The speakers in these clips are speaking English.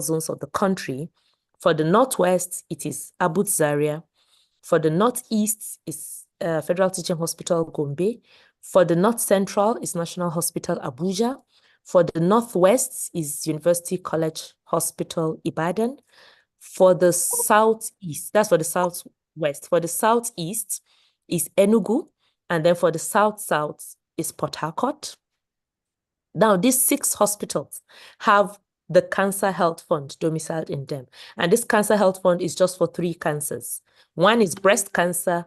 zones of the country. For the Northwest, it is Abu Zaria. For the Northeast, it's Federal Teaching Hospital Gombe. For the North Central, it's National Hospital Abuja. For the Northwest is University College Hospital Ibadan. For the Southeast, that's for the Southwest. For the Southeast is Enugu. And then for the South is Port Harcourt. Now, these 6 hospitals have the Cancer Health Fund domiciled in them. And this Cancer Health Fund is just for 3 cancers. One is breast cancer,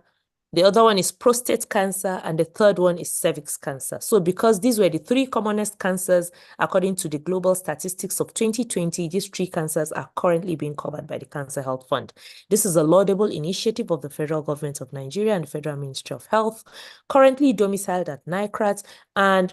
the other one is prostate cancer, and the third one is cervix cancer. So because these were the 3 commonest cancers, according to the global statistics of 2020, these 3 cancers are currently being covered by the Cancer Health Fund. This is a laudable initiative of the federal government of Nigeria and the Federal Ministry of Health, currently domiciled at NICRAT, and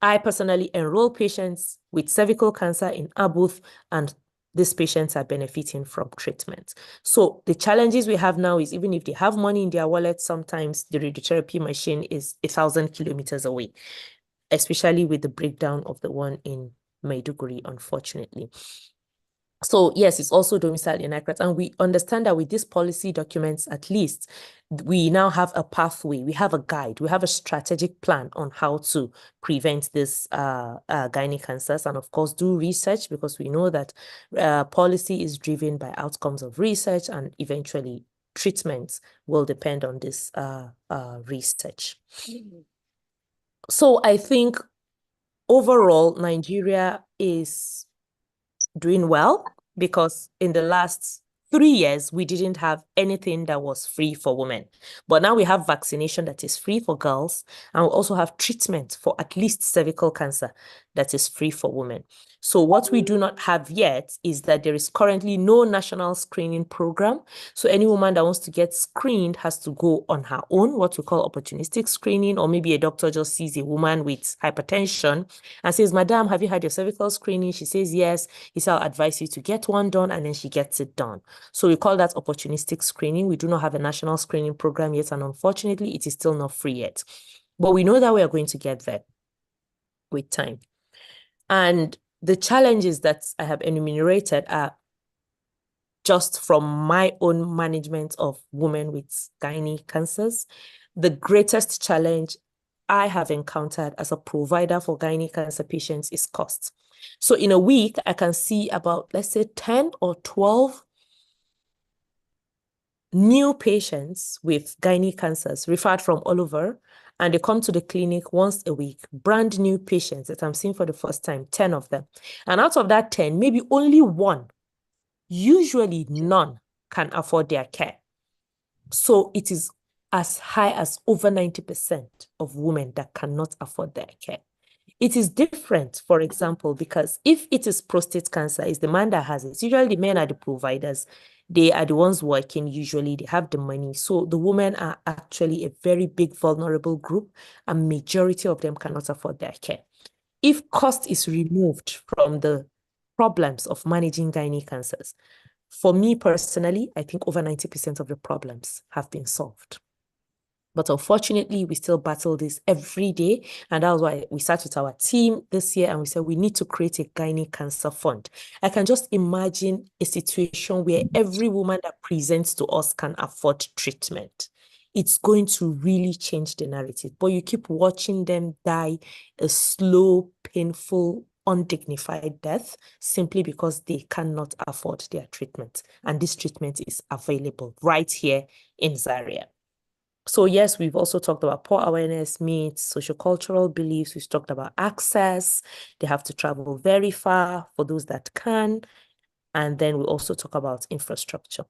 I personally enroll patients with cervical cancer in Abuth, and these patients are benefiting from treatment. So the challenges we have now is even if they have money in their wallet, sometimes the radiotherapy machine is 1,000 kilometers away, especially with the breakdown of the one in Maiduguri, unfortunately. So yes, it's also domiciled in NICRAT, and we understand that with these policy documents, at least, we now have a pathway, we have a guide, we have a strategic plan on how to prevent this gynae cancers, and of course do research, because we know that policy is driven by outcomes of research, and eventually treatments will depend on this research. So I think overall, Nigeria is doing well, because in the last 3 years, we didn't have anything that was free for women. But now we have vaccination that is free for girls, and we also have treatment for at least cervical cancer that is free for women. So what we do not have yet is that there is currently no national screening program. So any woman that wants to get screened has to go on her own, what we call opportunistic screening, or maybe a doctor just sees a woman with hypertension and says, "Madam, have you had your cervical screening?" She says, "Yes." He says, "I'll advise you to get one done," and then she gets it done. So we call that opportunistic screening. We do not have a national screening program yet, and unfortunately, it is still not free yet. But we know that we are going to get there with time. And the challenges that I have enumerated are just from my own management of women with gynae cancers. The greatest challenge I have encountered as a provider for gynae cancer patients is cost. So in a week, I can see about, let's say, 10 or 12 new patients with gynae cancers referred from all over, and they come to the clinic once a week, brand new patients that I'm seeing for the first time, 10 of them. And out of that 10, maybe only 1, usually none, can afford their care. So it is as high as over 90% of women that cannot afford their care. It is different, for example, because if it is prostate cancer, it's the man that has it. Usually the men are the providers. They are the ones working. Usually they have the money. So the women are actually a very big vulnerable group, and majority of them cannot afford their care. If cost is removed from the problems of managing gynae cancers, for me personally, I think over 90% of the problems have been solved. But unfortunately, we still battle this every day. And that was why we sat with our team this year and we said, we need to create a gynae cancer fund. I can just imagine a situation where every woman that presents to us can afford treatment. It's going to really change the narrative. But you keep watching them die a slow, painful, undignified death simply because they cannot afford their treatment. And this treatment is available right here in Zaria. So yes, we've also talked about poor awareness, myths, sociocultural beliefs. We've talked about access. They have to travel very far for those that can. And then we also talk about infrastructure.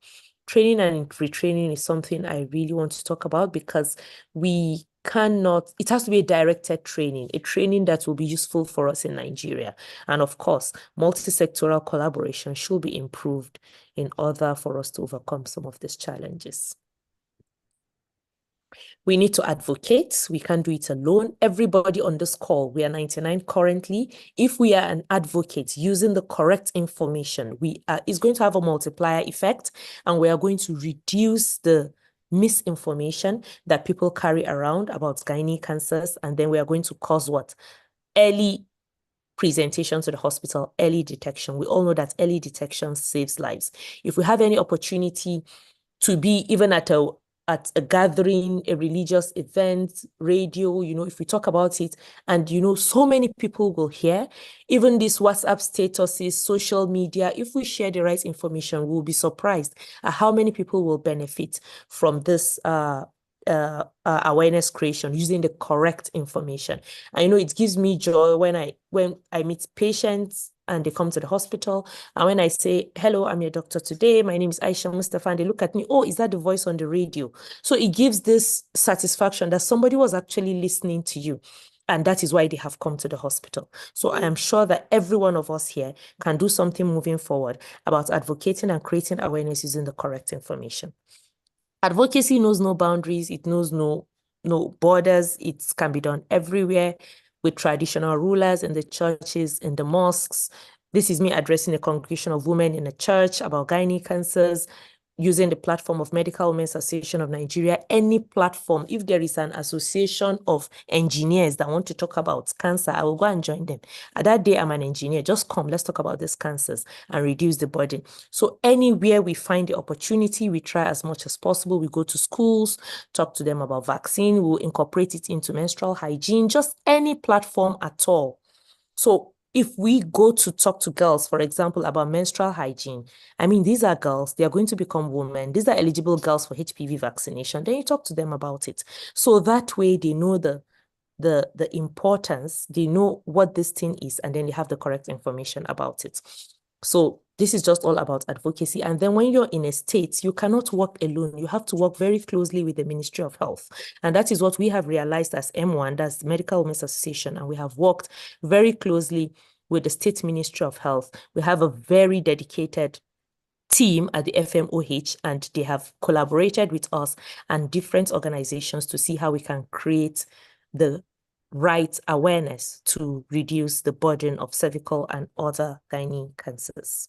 Training and retraining is something I really want to talk about, because we cannot, it has to be a directed training, a training that will be useful for us in Nigeria. And of course, multi-sectoral collaboration should be improved in order for us to overcome some of these challenges. We need to advocate. We can't do it alone. Everybody on this call, we are 99 currently. If we are an advocate using the correct information, it's going to have a multiplier effect, and we are going to reduce the misinformation that people carry around about gynae cancers, and then we are going to cause what? Early presentation to the hospital, early detection. We all know that early detection saves lives. If we have any opportunity to be even at a gathering, a religious event, radio, if we talk about it, and so many people will hear, even these WhatsApp statuses, social media, if we share the right information, we'll be surprised at how many people will benefit from this awareness creation using the correct information. I know it gives me joy when I meet patients and they come to the hospital, and when I say, hello, I'm your doctor today, my name is Aisha Mustafa, and they look at me, oh, is that the voice on the radio? So it gives this satisfaction that somebody was actually listening to you. And that is why they have come to the hospital. So I am sure that every one of us here can do something moving forward about advocating and creating awareness using the correct information. Advocacy knows no boundaries. It knows no borders. It can be done everywhere with traditional rulers in the churches, in the mosques. This is me addressing a congregation of women in a church about gynae cancers, using the platform of Medical Women's Association of Nigeria, any platform. If there is an association of engineers that want to talk about cancer, I will go and join them. At that day, I'm an engineer. Just come, let's talk about these cancers and reduce the burden. So anywhere we find the opportunity, we try as much as possible. We go to schools, talk to them about vaccine. We'll incorporate it into menstrual hygiene, just any platform at all. So if we go to talk to girls, for example, about menstrual hygiene, I mean, these are girls, they are going to become women. These are eligible girls for HPV vaccination. Then you talk to them about it. So that way they know the importance, they know what this thing is, and then they have the correct information about it. So this is just all about advocacy. And then when you're in a state, you cannot work alone. You have to work very closely with the Ministry of Health. And that is what we have realized as M1, that's the Medical Women's Association. And we have worked very closely with the State Ministry of Health. We have a very dedicated team at the FMOH, and they have collaborated with us and different organizations to see how we can create the right awareness to reduce the burden of cervical and other gynae cancers.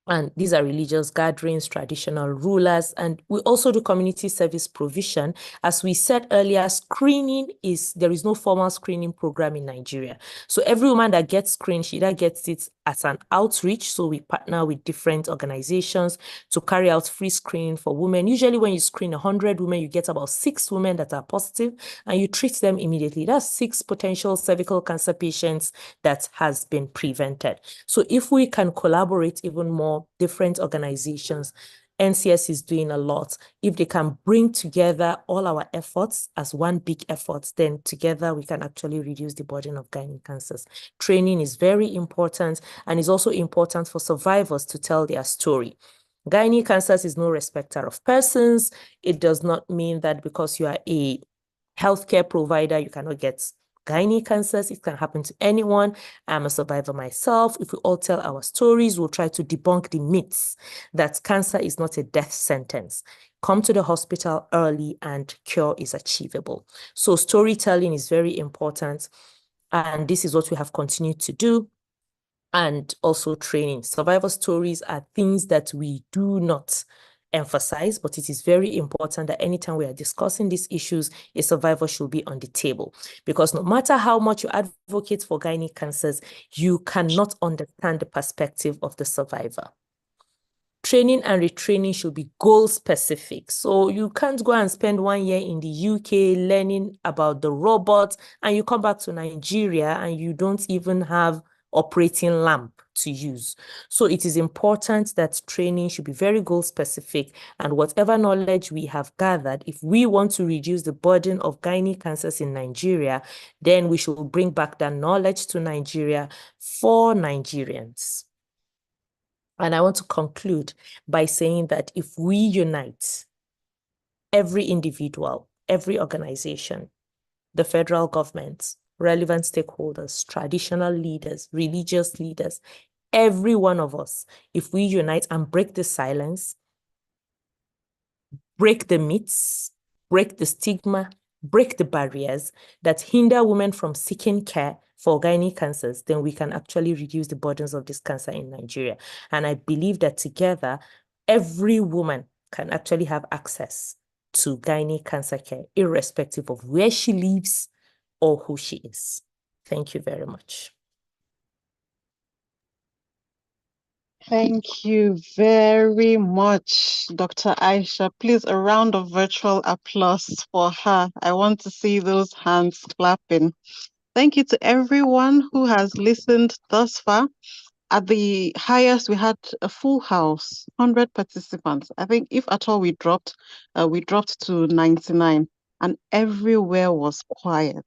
And these are religious gatherings, traditional rulers, and we also do community service provision. As we said earlier, there is no formal screening program in Nigeria. So every woman that gets screened, she either gets it as an outreach. So we partner with different organizations to carry out free screening for women. Usually when you screen 100 women, you get about 6 women that are positive, and you treat them immediately. That's 6 potential cervical cancer patients that has been prevented. So if we can collaborate even more, different organizations, NCS is doing a lot. If they can bring together all our efforts as one big effort, then together we can actually reduce the burden of gynae cancers. Training is very important, and is also important for survivors to tell their story. Gynae cancers is no respecter of persons. It does not mean that because you are a healthcare provider, you cannot get gynae cancers. It can happen to anyone. I'm a survivor myself. If we all tell our stories, we'll try to debunk the myths that cancer is not a death sentence. Come to the hospital early and cure is achievable. So storytelling is very important. And this is what we have continued to do. And also training. Survivor stories are things that we do not emphasize, but it is very important that anytime we are discussing these issues, a survivor should be on the table. Because no matter how much you advocate for gynae cancers, you cannot understand the perspective of the survivor. Training and retraining should be goal specific. So you can't go and spend 1 year in the UK learning about the robot, and you come back to Nigeria and you don't even have operating lamp to use. So it is important that training should be very goal specific, and whatever knowledge we have gathered, if we want to reduce the burden of gynae cancers in Nigeria, then we should bring back that knowledge to Nigeria for Nigerians. And I want to conclude by saying that if we unite, every individual, every organization, the federal government, relevant stakeholders, traditional leaders, religious leaders, every one of us, if we unite and break the silence, break the myths, break the stigma, break the barriers that hinder women from seeking care for gynae cancers, then we can actually reduce the burdens of this cancer in Nigeria. And I believe that together, every woman can actually have access to gynae cancer care, irrespective of where she lives or who she is. Thank you very much. Thank you very much, Dr. Aisha. Please, a round of virtual applause for her. I want to see those hands clapping. Thank you to everyone who has listened thus far. At the highest, we had a full house, 100 participants. I think if at all we dropped to 99, and everywhere was quiet.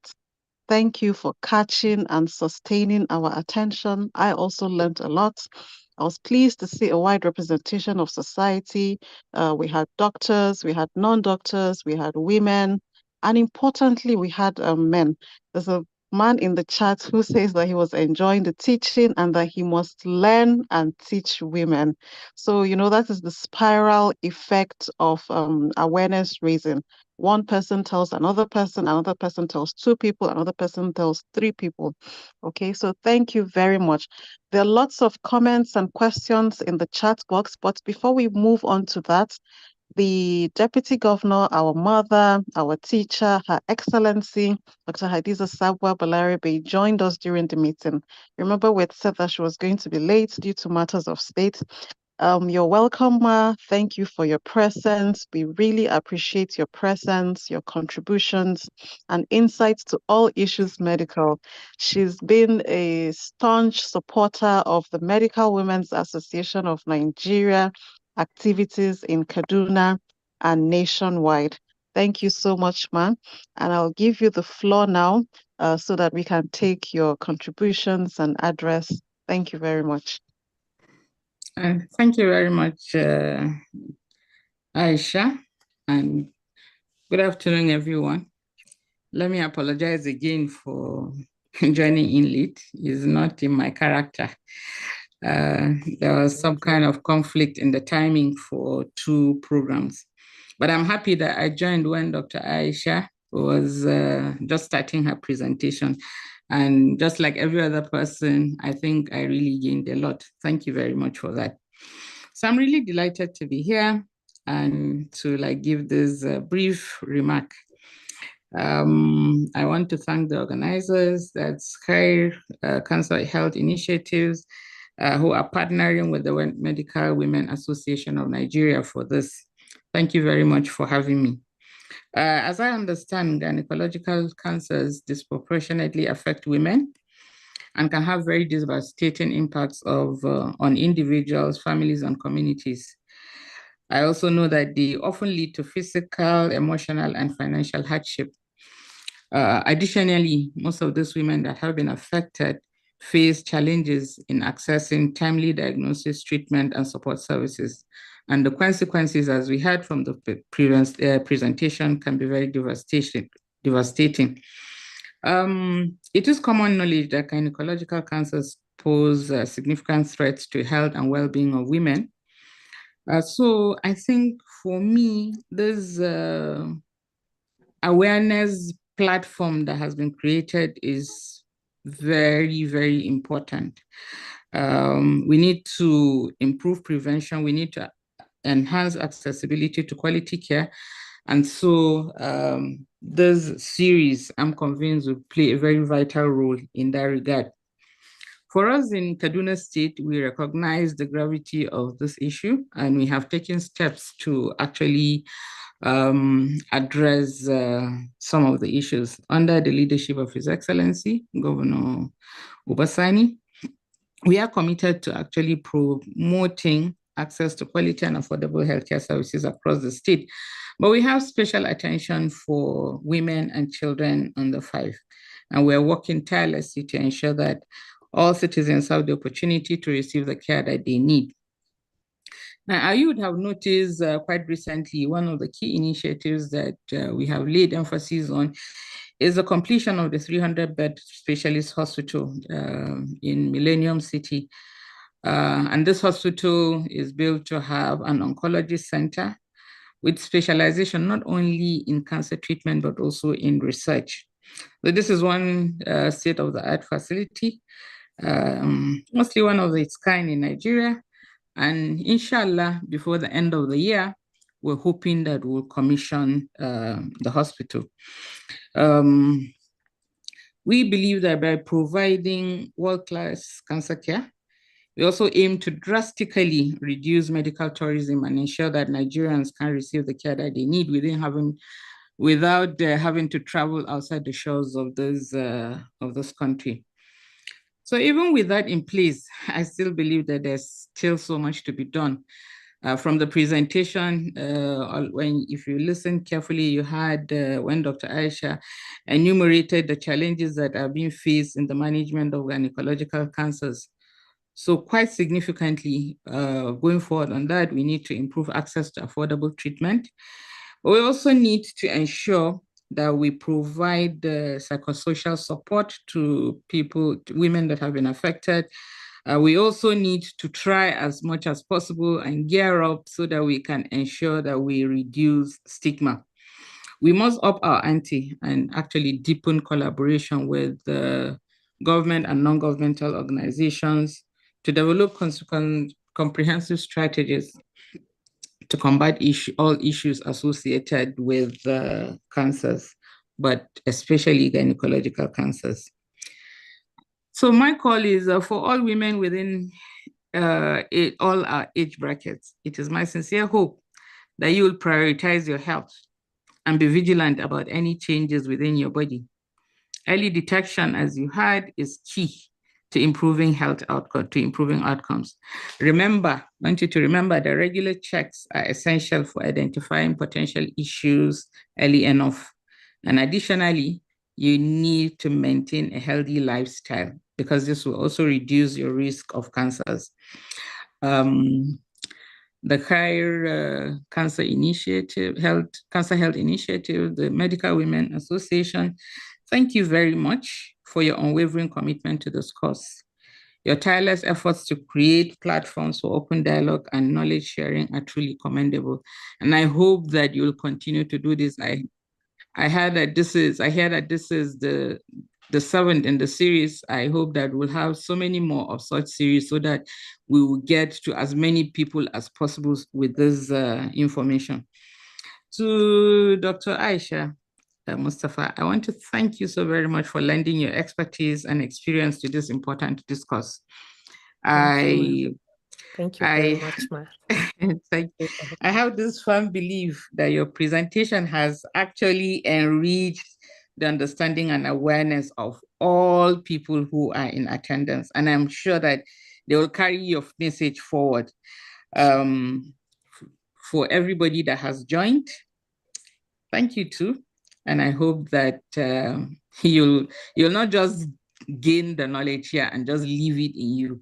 Thank you for catching and sustaining our attention. I also learned a lot. I was pleased to see a wide representation of society. We had doctors, we had non-doctors, we had women, and importantly, we had men. There's a man in the chat who says that he was enjoying the teaching and that he must learn and teach women. So, that is the spiral effect of awareness raising. One person tells another person tells two people, another person tells three people. Okay, so thank you very much. There are lots of comments and questions in the chat box, but before we move on to that, the Deputy Governor, our mother, our teacher, Her Excellency, Dr. Hadiza Sabwa Balaribe, joined us during the meeting. Remember, we had said that she was going to be late due to matters of state. You're welcome, Ma. Thank you for your presence. We really appreciate your presence, your contributions, and insights to all issues medical. She's been a staunch supporter of the Medical Women's Association of Nigeria activities in Kaduna and nationwide. Thank you so much, Ma. And I'll give you the floor now so that we can take your contributions and address. Thank you very much. Thank you very much, Aisha, and good afternoon, everyone. Let me apologize again for joining in late. It's not in my character. There was some kind of conflict in the timing for two programs, but I'm happy that I joined when Dr. Aisha was just starting her presentation. And just like every other person, I think I really gained a lot. Thank you very much for that. So I'm really delighted to be here and to give this brief remark. I want to thank the organizers, that's CARE, Cancer Health Initiatives, who are partnering with the Medical Women Association of Nigeria for this. Thank you very much for having me. As I understand, gynecological cancers disproportionately affect women and can have very devastating impacts on individuals, families, and communities. I also know that they often lead to physical, emotional, and financial hardship. Additionally, most of those women that have been affected face challenges in accessing timely diagnosis, treatment, and support services. And the consequences, as we heard from the previous presentation, can be very devastating. It is common knowledge that gynecological cancers pose significant threats to health and well-being of women. So I think for me, this awareness platform that has been created is very, very important. We need to improve prevention. We need to enhance accessibility to quality care. And so this series, I'm convinced, will play a very vital role in that regard. For us in Kaduna State, we recognize the gravity of this issue, and we have taken steps to actually address some of the issues under the leadership of His Excellency, Governor Ubasani. We are committed to actually promoting access to quality and affordable healthcare services across the state. But we have special attention for women and children under 5. And we're working tirelessly to ensure that all citizens have the opportunity to receive the care that they need. Now, you would have noticed quite recently, one of the key initiatives that we have laid emphasis on is the completion of the 300-bed specialist hospital in Millennium City. And this hospital is built to have an oncology center with specialization not only in cancer treatment, but also in research. So this is one state-of-the-art facility, mostly one of its kind in Nigeria. And inshallah, before the end of the year, we're hoping that we'll commission the hospital. We believe that by providing world-class cancer care, we also aim to drastically reduce medical tourism and ensure that Nigerians can receive the care that they need without having to travel outside the shores of this country. So even with that in place, I still believe that there's still so much to be done. From the presentation, if you listen carefully, you had when Dr. Aisha enumerated the challenges that are being faced in the management of gynecological cancers. So quite significantly, going forward on that, we need to improve access to affordable treatment. But we also need to ensure that we provide psychosocial support to women that have been affected. We also need to try as much as possible and gear up so that we can ensure that we reduce stigma. We must up our ante and actually deepen collaboration with government and non-governmental organizations to develop comprehensive strategies to combat all issues associated with cancers, but especially gynecological cancers. So my call is for all women within all our age brackets. It is my sincere hope that you will prioritize your health and be vigilant about any changes within your body. Early detection, as you heard, is key to improving outcomes. I want you to remember that regular checks are essential for identifying potential issues early enough. And additionally, you need to maintain a healthy lifestyle because this will also reduce your risk of cancers. The Higher Cancer Health Initiative, the Medical Women Association, thank you very much for your unwavering commitment to this cause. Your tireless efforts to create platforms for open dialogue and knowledge sharing are truly commendable. And I hope that you'll continue to do this. I hear that this is the seventh in the series. I hope that we'll have so many more of such series so that we will get to as many people as possible with this information. To Dr. Aisha Mustafa, I want to thank you so very much for lending your expertise and experience to this important discourse. Thank you very much, Ma. Thank you. I have this firm belief that your presentation has actually enriched the understanding and awareness of all people who are in attendance. And I'm sure that they will carry your message forward. For everybody that has joined, thank you too. And I hope that you'll not just gain the knowledge here and just leave it in you,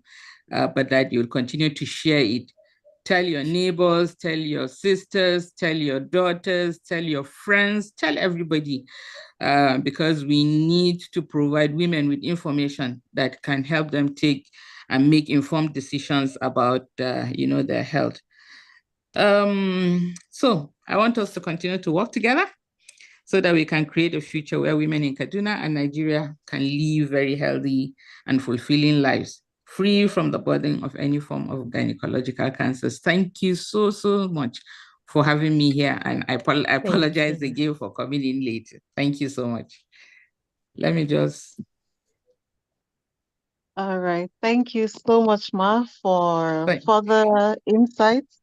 but that you'll continue to share it. Tell your neighbors, tell your sisters, tell your daughters, tell your friends, tell everybody, because we need to provide women with information that can help them take and make informed decisions about their health. So I want us to continue to work together so that we can create a future where women in Kaduna and Nigeria can live very healthy and fulfilling lives, free from the burden of any form of gynecological cancers. Thank you so, so much for having me here. And I apologize again for coming in late. Thank you so much. Let me just... All right. Thank you so much, Ma, for further insights.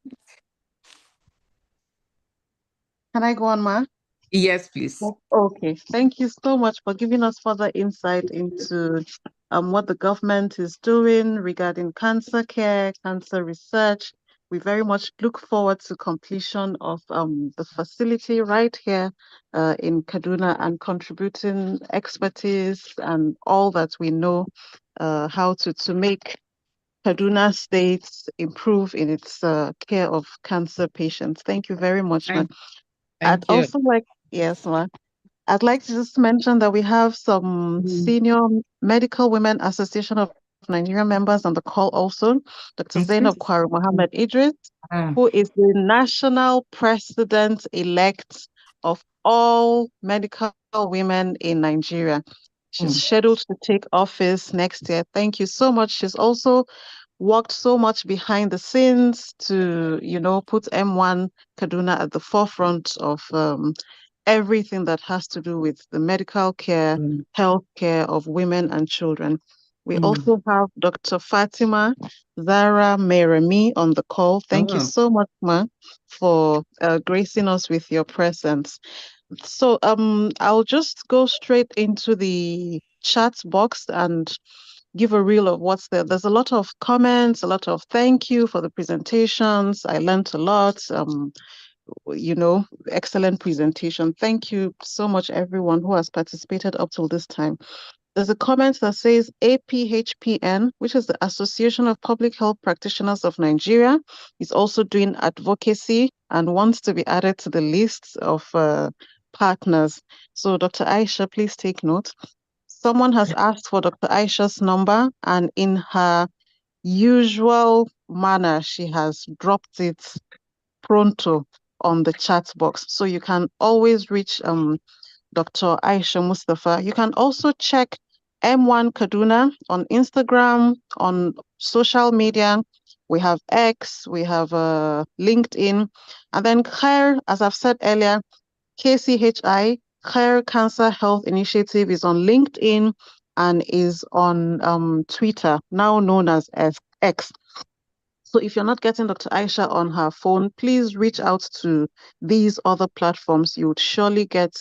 Can I go on, Ma? Yes, please. Okay. Thank you so much for giving us further insight into what the government is doing regarding cancer care, cancer research. We very much look forward to completion of the facility right here in Kaduna and contributing expertise and all that we know how to make Kaduna State improve in its care of cancer patients. Thank you very much, ma'am. Thank you. Also yes, ma'am. I'd like to just mention that we have some senior Medical Women Association of Nigerian members on the call also. Dr. Zainab Kwaru Mohammed Idris, who is the national president-elect of all medical women in Nigeria. She's scheduled to take office next year. Thank you so much. She's also worked so much behind the scenes to, put M1 Kaduna at the forefront of everything that has to do with the medical care, health care of women and children. We also have Dr. Fatima Zara Meremi on the call. Thank you so much, Ma, for gracing us with your presence. So I'll just go straight into the chat box and give a reel of what's there. There's a lot of comments, a lot of thank you for the presentations. I learned a lot. Excellent presentation. Thank you so much, everyone who has participated up till this time. There's a comment that says APHPN, which is the Association of Public Health Practitioners of Nigeria, is also doing advocacy and wants to be added to the list of partners. So, Dr. Aisha, please take note. Someone has asked for Dr. Aisha's number, and in her usual manner, she has dropped it pronto on the chat box. So you can always reach Dr. Aisha Mustafa. You can also check M1 Kaduna on Instagram, on social media. We have X, we have LinkedIn, and then CARE, as I've said earlier, KCHI, CARE Cancer Health Initiative, is on LinkedIn and is on Twitter, now known as X. So if you're not getting Dr. Aisha on her phone, please reach out to these other platforms. You would surely get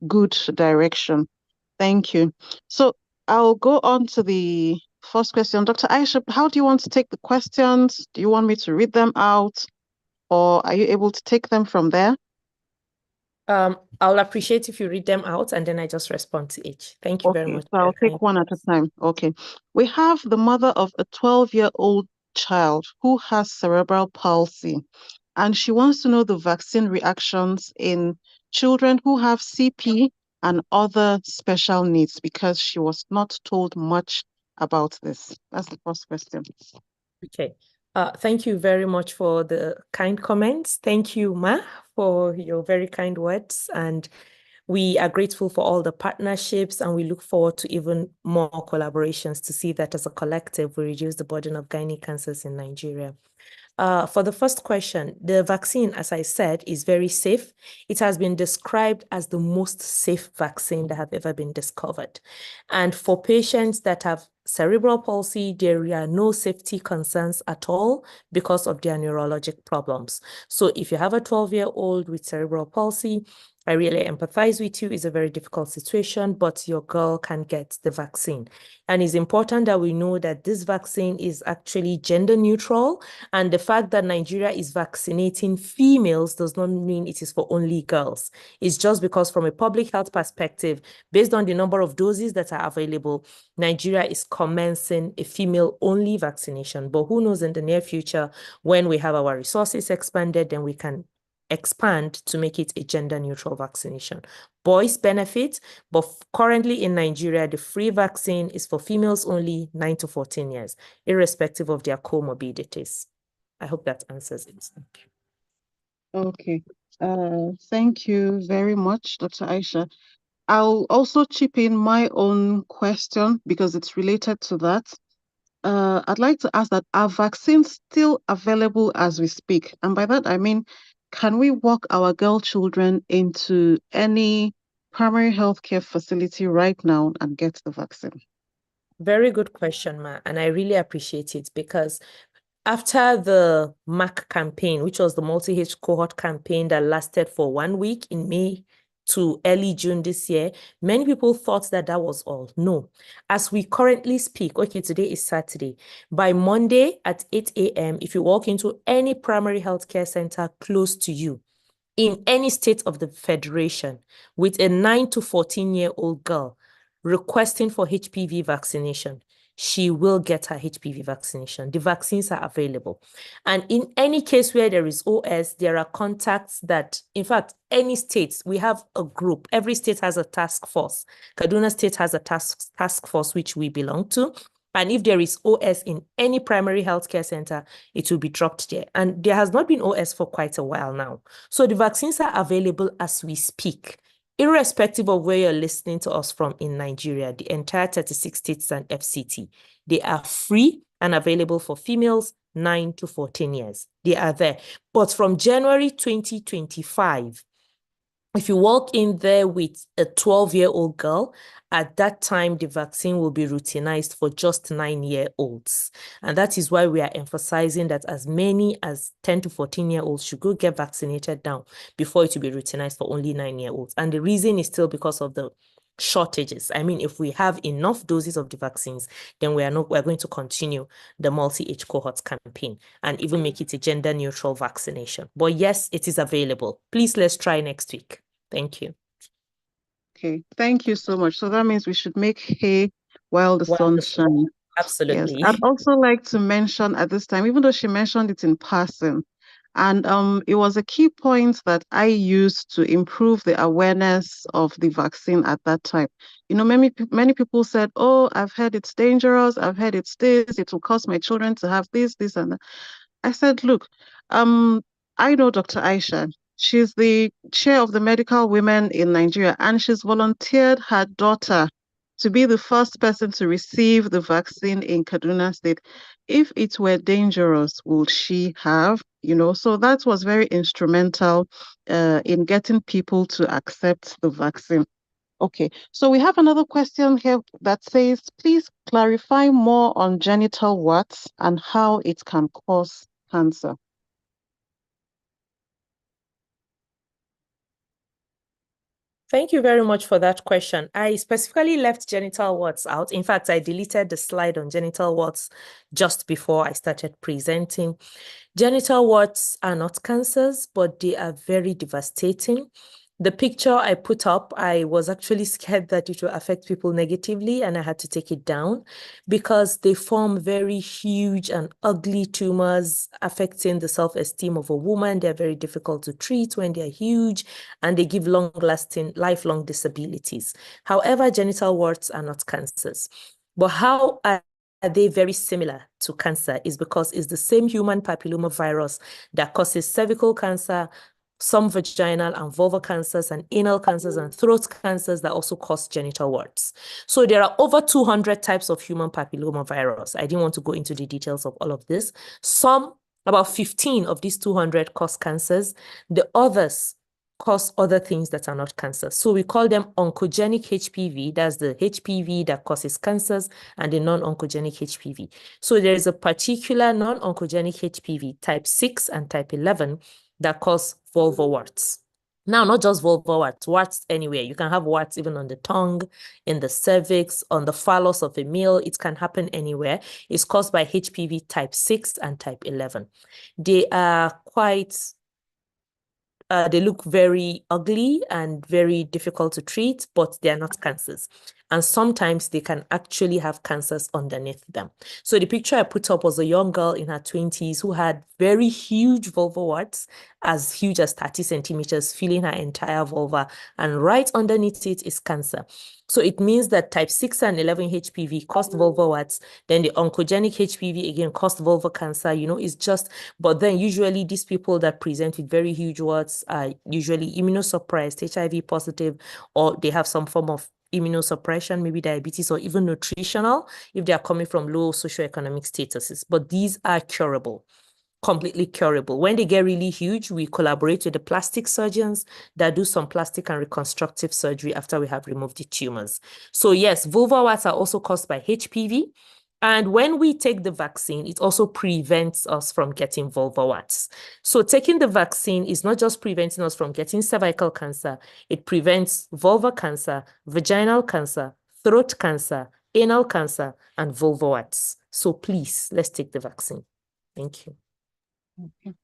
good direction. Thank you. So I'll go on to the first question. Dr. Aisha, how do you want to take the questions? Do you want me to read them out, or are you able to take them from there? I'll appreciate if you read them out and then I just respond to each. Thank you very much. So I'll take one at a time. Okay. We have the mother of a 12-year-old child who has cerebral palsy, and she wants to know the vaccine reactions in children who have CP and other special needs, because she was not told much about this. That's the first question. Okay. Thank you very much for the kind comments. Thank you, Ma, for your very kind words. And we are grateful for all the partnerships, and we look forward to even more collaborations to see that as a collective, we reduce the burden of gynae cancers in Nigeria. For the first question, the vaccine, as I said, is very safe. It has been described as the most safe vaccine that have ever been discovered. And for patients that have cerebral palsy, there are no safety concerns at all because of their neurologic problems. So if you have a 12-year-old with cerebral palsy, I really empathize with you. It's a very difficult situation, but your girl can get the vaccine. And it's important that we know that this vaccine is actually gender neutral. And the fact that Nigeria is vaccinating females does not mean it is for only girls. It's just because from a public health perspective, based on the number of doses that are available, Nigeria is commencing a female-only vaccination. But who knows, in the near future, when we have our resources expanded, then we can expand to make it a gender-neutral vaccination. Boys benefit, but currently in Nigeria, the free vaccine is for females only 9 to 14 years, irrespective of their comorbidities. I hope that answers it. Thank you. Okay. Thank you very much, Dr. Aisha. I'll also chip in my own question because it's related to that. I'd like to ask that, are vaccines still available as we speak? And by that, I mean, can we walk our girl children into any primary healthcare facility right now and get the vaccine? Very good question, Ma, and I really appreciate it because after the MAC campaign, which was the multi-age cohort campaign that lasted for 1 week in May to early June this year, many people thought that that was all. No. As we currently speak, okay, today is Saturday. By Monday at 8 a.m., if you walk into any primary healthcare center close to you, in any state of the federation, with a 9 to 14-year-old girl requesting for HPV vaccination, she will get her HPV vaccination. The vaccines are available. And in any case where there is OS, there are contacts that, in fact, any state, we have a group. Every state has a task force. Kaduna State has a task force, which we belong to. And if there is OS in any primary healthcare center, it will be dropped there. And there has not been OS for quite a while now. So the vaccines are available as we speak. Irrespective of where you're listening to us from in Nigeria, the entire 36 states and FCT, they are free and available for females 9 to 14 years. They are there. But from January 2025, If you walk in there with a 12-year-old girl, at that time, the vaccine will be routinized for just 9-year-olds. And that is why we are emphasizing that as many as 10 to 14-year-olds should go get vaccinated now before it will be routinized for only 9-year-olds. And the reason is still because of the shortages. I mean, if we have enough doses of the vaccines, then we're going to continue the multi-age cohorts campaign and even make it a gender neutral vaccination. But yes, it is available. Please, let's try next week. Thank you. Okay, thank you so much. So that means we should make hay while the sun shines. Absolutely. Yes, I'd also like to mention at this time, even though she mentioned it in passing, and it was a key point that I used to improve the awareness of the vaccine at that time. You know, many people said, "Oh, I've heard it's dangerous. I've heard it's this. It will cause my children to have this, this, and that." I said, "Look, um, I know Dr. Aisha. She's the chair of the medical women in Nigeria, and she's volunteered her daughter to be the first person to receive the vaccine in Kaduna State. If it were dangerous, would she have? You know, so that was very instrumental in getting people to accept the vaccine." Okay, so we have another question here that says, please clarify more on genital warts and how it can cause cancer. Thank you very much for that question. I specifically left genital warts out. In fact, I deleted the slide on genital warts just before I started presenting. Genital warts are not cancers, but they are very devastating. The picture I put up, I was actually scared that it will affect people negatively, and I had to take it down because they form very huge and ugly tumors affecting the self-esteem of a woman. They're very difficult to treat when they're huge, and they give long-lasting, lifelong disabilities. However, genital warts are not cancers. But how are they very similar to cancer is because it's the same human papillomavirus that causes cervical cancer, some vaginal and vulvar cancers, and anal cancers and throat cancers that also cause genital warts. So there are over 200 types of human papillomavirus. I didn't want to go into the details of all of this. About 15 of these 200 cause cancers. The others cause other things that are not cancer. So we call them oncogenic HPV. That's the HPV that causes cancers, and the non-oncogenic HPV. So there is a particular non-oncogenic HPV, type 6 and type 11, that cause vulvar warts. Now, not just vulvar warts, warts anywhere. You can have warts even on the tongue, in the cervix, on the phallus of a male. It can happen anywhere. It's caused by HPV type 6 and type 11. They are they look very ugly and very difficult to treat, but they are not cancers. And sometimes they can actually have cancers underneath them. So the picture I put up was a young girl in her 20s who had very huge vulvar warts, as huge as 30 centimeters, filling her entire vulva. And right underneath it is cancer. So it means that type 6 and 11 HPV caused vulvar warts. Then the oncogenic HPV again caused vulvar cancer. You know, it's just, but then usually these people that present with very huge warts are usually immunosuppressed, HIV positive, or they have some form of immunosuppression, maybe diabetes, or even nutritional if they are coming from low socioeconomic statuses. But these are curable, completely curable. When they get really huge, we collaborate with the plastic surgeons that do some plastic and reconstructive surgery after we have removed the tumors. So yes, vulvar warts are also caused by HPV. And when we take the vaccine, it also prevents us from getting vulvar warts. So taking the vaccine is not just preventing us from getting cervical cancer, it prevents vulvar cancer, vaginal cancer, throat cancer, anal cancer, and vulvar warts. So please, let's take the vaccine. Thank you. Okay.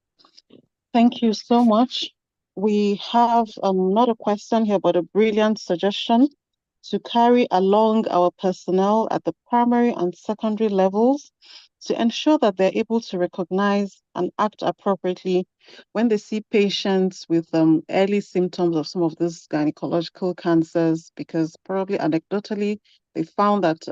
Thank you so much. We have not a question here, but a brilliant suggestion to carry along our personnel at the primary and secondary levels to ensure that they're able to recognize and act appropriately when they see patients with early symptoms of some of these gynecological cancers, because probably anecdotally, they found that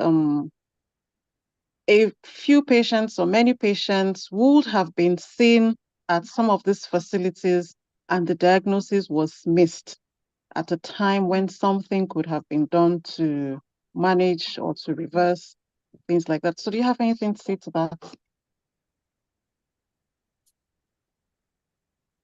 a few patients or many patients would have been seen at some of these facilities and the diagnosis was missed at a time when something could have been done to manage or to reverse things like that. So do you have anything to say to that?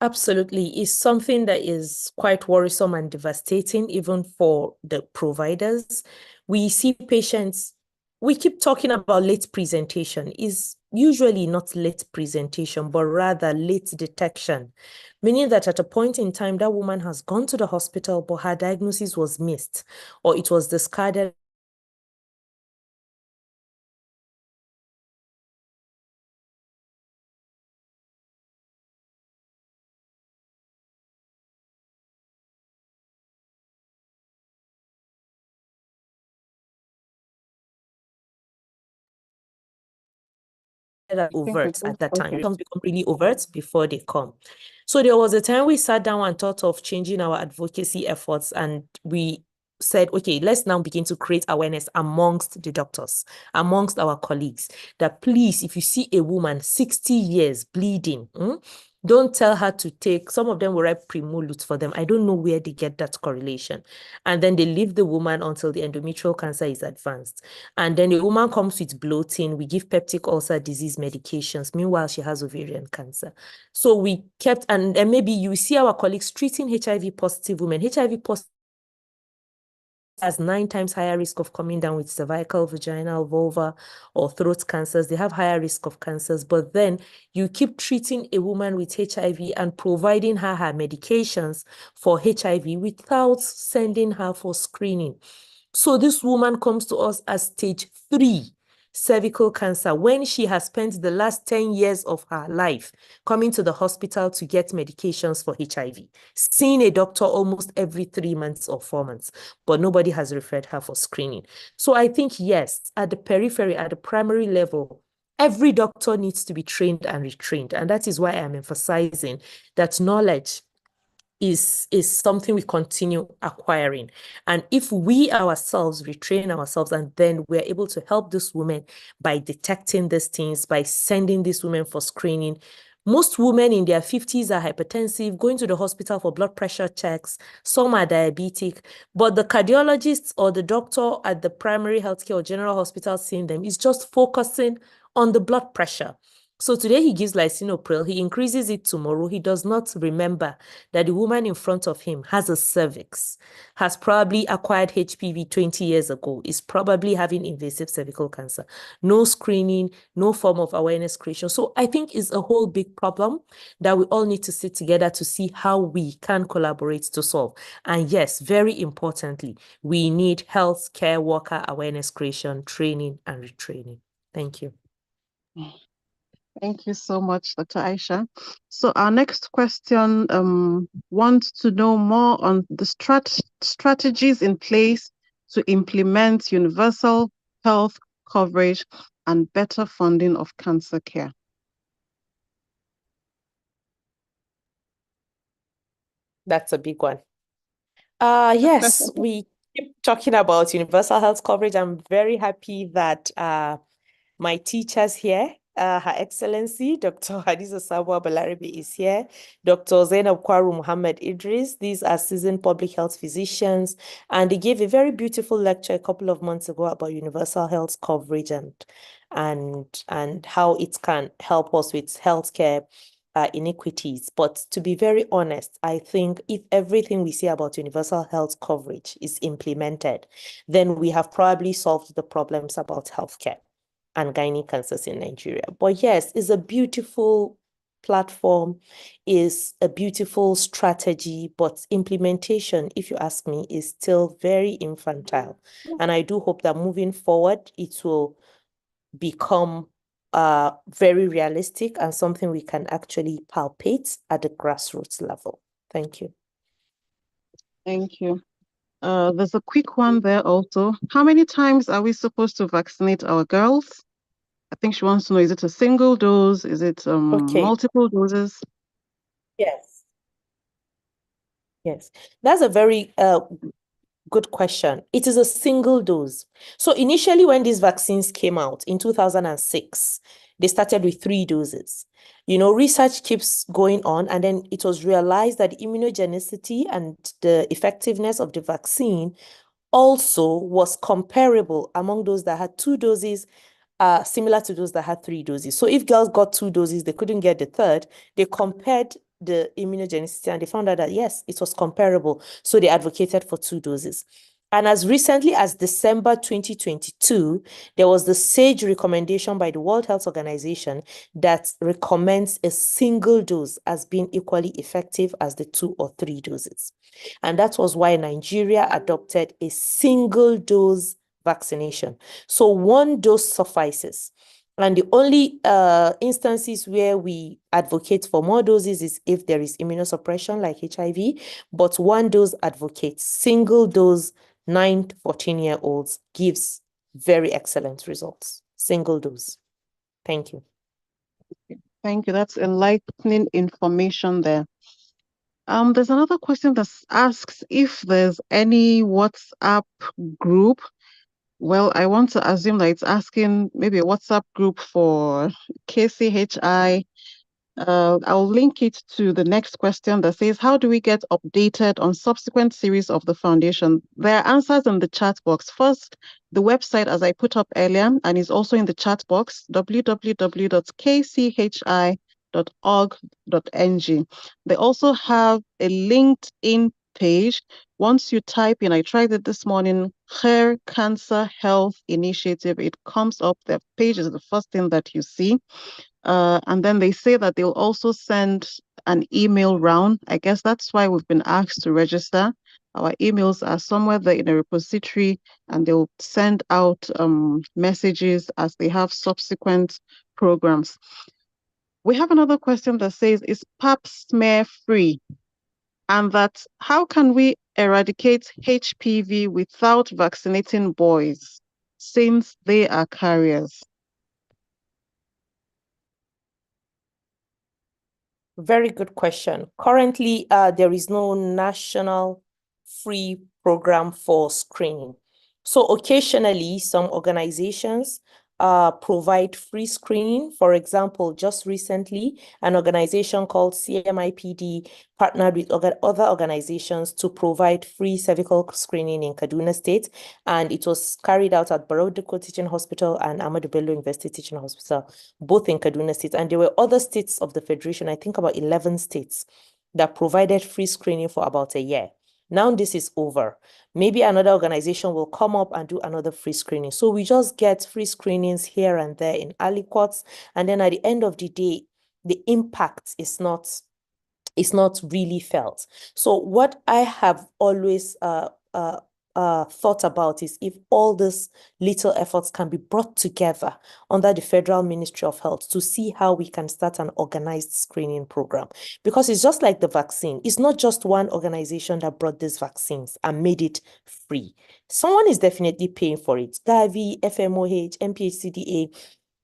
Absolutely. It's something that is quite worrisome and devastating, even for the providers. We see patients, we keep talking about late presentation. Is usually not late presentation, but rather late detection, meaning that at a point in time, that woman has gone to the hospital, but her diagnosis was missed, or it was discarded I think we overt both at that time. okay. Symptoms become really overt before they come. So there was a time we sat down and thought of changing our advocacy efforts, and we said, okay, let's now begin to create awareness amongst the doctors, amongst our colleagues, that please, if you see a woman 60 years bleeding, don't tell her to take, some of them will write Primolut for them. I don't know where they get that correlation. And then they leave the woman until the endometrial cancer is advanced. And then the woman comes with bloating. We give peptic ulcer disease medications. Meanwhile, she has ovarian cancer. So we kept, and maybe you see our colleagues treating HIV positive women. HIV positive has 9 times higher risk of coming down with cervical, vaginal, vulva, or throat cancers. They have higher risk of cancers, but then you keep treating a woman with HIV and providing her medications for HIV without sending her for screening. So this woman comes to us as stage 3 cervical cancer when she has spent the last 10 years of her life coming to the hospital to get medications for HIV, seeing a doctor almost every 3 months or 4 months, but nobody has referred her for screening. So I think, yes, at the periphery, at the primary level, every doctor needs to be trained and retrained. And that is why I'm emphasizing that knowledge is something we continue acquiring. And if we ourselves retrain ourselves, and then we're able to help this woman by detecting these things, by sending these women for screening. Most women in their 50s are hypertensive, going to the hospital for blood pressure checks. Some are diabetic, but the cardiologist or the doctor at the primary healthcare or general hospital seeing them is just focusing on the blood pressure. So today he gives lisinopril, he increases it tomorrow. He does not remember that the woman in front of him has a cervix, has probably acquired HPV 20 years ago, is probably having invasive cervical cancer. No screening, no form of awareness creation. So I think it's a whole big problem that we all need to sit together to see how we can collaborate to solve. And yes, very importantly, we need healthcare worker awareness creation, training, and retraining. Thank you. Thank you so much, Dr. Aisha. So our next question wants to know more on the strategies in place to implement universal health coverage and better funding of cancer care. That's a big one. Yes, we keep talking about universal health coverage. I'm very happy that my teachers here, Her Excellency, Dr. Hadiza Sabwa Balaribe is here, Dr. Zainab Kwaru Muhammad Idris. These are seasoned public health physicians, and they gave a very beautiful lecture a couple of months ago about universal health coverage and how it can help us with healthcare inequities. But to be very honest, I think if everything we say about universal health coverage is implemented, then we have probably solved the problems about healthcare and gynae cancers in Nigeria. But yes, it's a beautiful platform, is a beautiful strategy, but implementation, if you ask me, is still very infantile. And I do hope that moving forward, it will become very realistic and something we can actually palpate at the grassroots level. Thank you. Thank you. There's a quick one there also. How many times are we supposed to vaccinate our girls? I think she wants to know, is it a single dose? Is it multiple doses? Yes. Yes. That's a very good question. It is a single dose. So initially, when these vaccines came out in 2006, they started with 3 doses. You know, research keeps going on, and then it was realized that immunogenicity and the effectiveness of the vaccine also was comparable among those that had 2 doses, similar to those that had 3 doses. So if girls got 2 doses, they couldn't get the third. They compared the immunogenicity and they found out that, yes, it was comparable. So they advocated for 2 doses. And as recently as December 2022, there was the SAGE recommendation by the World Health Organization that recommends a single dose as being equally effective as the 2 or 3 doses. And that was why Nigeria adopted a single dose vaccination. So 1 dose suffices. And the only instances where we advocate for more doses is if there is immunosuppression like HIV, but 1 dose advocates single dose 9 to 14-year-olds gives very excellent results. Single dose. Thank you. Thank you. That's enlightening information there. There's another question that asks if there's any WhatsApp group. Well, I want to assume that it's asking maybe a WhatsApp group for KCHI. I'll link it to the next question that says, how do we get updated on subsequent series of the foundation? There are answers in the chat box. First, the website, as I put up earlier, and is also in the chat box, www.kchi.org.ng. They also have a LinkedIn page. Once you type in, I tried it this morning, Hair Cancer Health Initiative, it comes up. The page is the first thing that you see. And then they say that they'll also send an email round. I guess that's why we've been asked to register. Our emails are somewhere there in a repository, and they'll send out messages as they have subsequent programs. We have another question that says, is Pap smear free? And that how can we eradicate HPV without vaccinating boys since they are carriers? Very good question. Currently, there is no national free program for screening. So occasionally, some organizations provide free screening. For example, just recently, an organization called CMIPD partnered with other organizations to provide free cervical screening in Kaduna State. And it was carried out at Barrow Dikko Teaching Hospital and Ahmadu Bello University Teaching Hospital, both in Kaduna State. And there were other states of the Federation, I think about 11 states, that provided free screening for about a year. Now this is over. Maybe another organization will come up and do another free screening. So we just get free screenings here and there in aliquots. And then at the end of the day, the impact is not really felt. So what I have always thought about is if all these little efforts can be brought together under the Federal Ministry of Health to see how we can start an organized screening program. Because it's just like the vaccine. It's not just one organization that brought these vaccines and made it free. Someone is definitely paying for it. Gavi, FMOH, MPHCDA,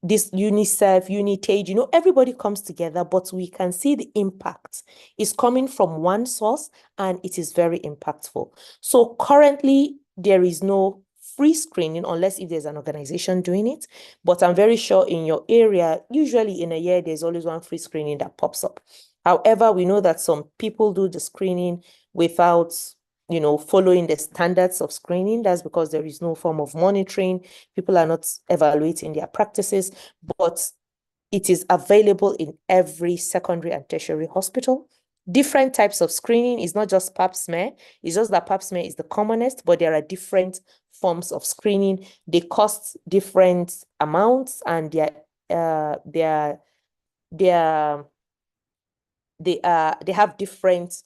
this UNICEF, UNITAGE, everybody comes together, but we can see the impact is coming from one source and it is very impactful. So currently, there is no free screening unless if there's an organization doing it. But I'm very sure in your area, usually in a year, there's always one free screening that pops up. However, we know that some people do the screening without following the standards of screening. That's because there is no form of monitoring. People are not evaluating their practices, but it is available in every secondary and tertiary hospital. Different types of screening is not just Pap smear. It's just that Pap smear is the commonest, but there are different forms of screening. They cost different amounts, and they have different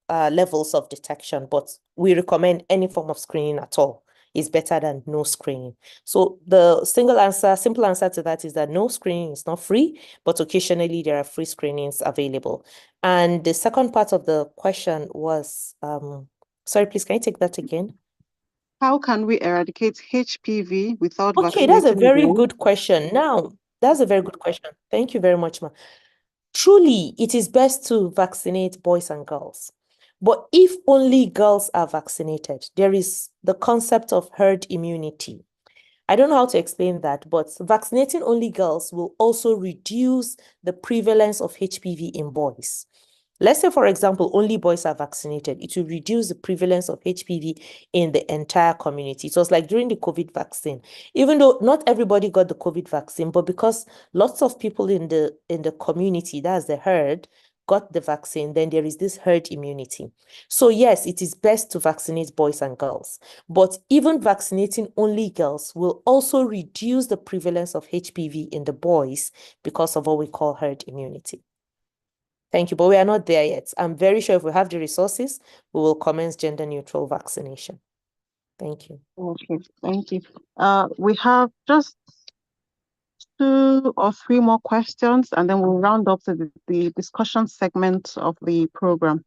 levels of detection, but we recommend any form of screening at all is better than no screening. So the simple answer to that is that no screening is not free, but occasionally there are free screenings available. And the second part of the question was, sorry, please, can you take that again? How can we eradicate HPV without vaccinating? vaccinating? That's a very good question. Now, that's a very good question. Thank you very much, ma. Truly, it is best to vaccinate boys and girls. But if only girls are vaccinated, there is the concept of herd immunity. I don't know how to explain that, but vaccinating only girls will also reduce the prevalence of HPV in boys. Let's say, for example, only boys are vaccinated. It will reduce the prevalence of HPV in the entire community. It was like during the COVID vaccine. Even though not everybody got the COVID vaccine, but because lots of people in the community, that's the herd, got the vaccine, then there is this herd immunity. So yes, it is best to vaccinate boys and girls, but even vaccinating only girls will also reduce the prevalence of HPV in the boys because of what we call herd immunity. Thank you, but we are not there yet. I'm very sure if we have the resources, we will commence gender-neutral vaccination. Thank you. Okay, thank you. We have just 2 or 3 more questions, and then we'll round up to the discussion segment of the program.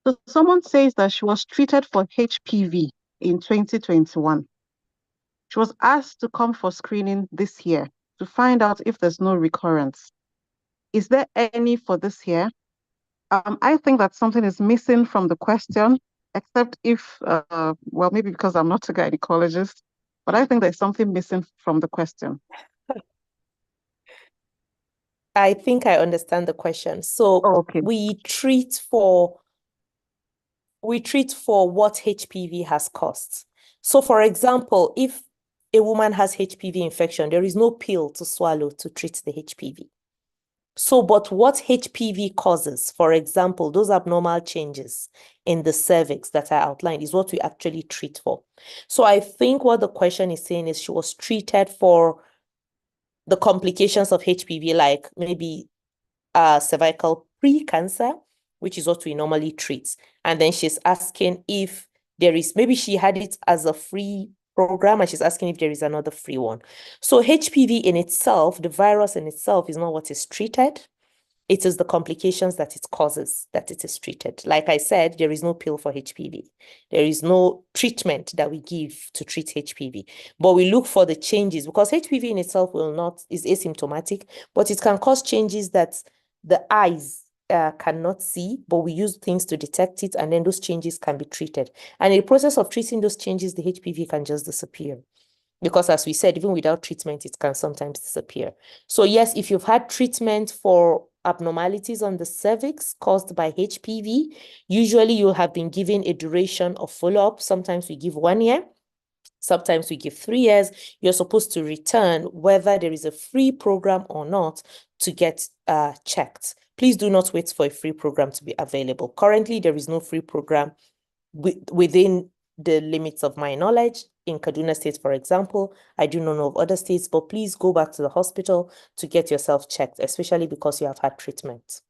So someone says that she was treated for HPV in 2021. She was asked to come for screening this year to find out if there's no recurrence. Is there any for this year? I think that something is missing from the question, except if, well, maybe because I'm not a gynecologist, but I think there's something missing from the question. I think I understand the question. So Oh, okay. we treat for what HPV has caused. So for example, if a woman has HPV infection, there is no pill to swallow to treat the HPV. So, but what HPV causes, for example, those abnormal changes in the cervix that I outlined is what we actually treat for. So I think what the question is saying is she was treated for the complications of HPV, like maybe cervical pre-cancer, which is what we normally treat. And then she's asking if there is, maybe she had it as a free program and she's asking if there is another free one. So HPV in itself, the virus in itself is not what is treated. It is the complications that it causes that it is treated. Like I said, there is no pill for HPV. There is no treatment that we give to treat HPV, but we look for the changes because HPV in itself is asymptomatic, but it can cause changes that the eyes cannot see, but we use things to detect it, and then those changes can be treated. And in the process of treating those changes, the HPV can just disappear. Because as we said, even without treatment, it can sometimes disappear. So yes, if you've had treatment for abnormalities on the cervix caused by HPV, usually you'll have been given a duration of follow-up. Sometimes we give 1 year. Sometimes we give 3 years. You're supposed to return whether there is a free program or not to get checked. Please do not wait for a free program to be available. Currently, there is no free program within the limits of my knowledge. In Kaduna State, for example, I do not know of other states, but please go back to the hospital to get yourself checked, especially because you have had treatment.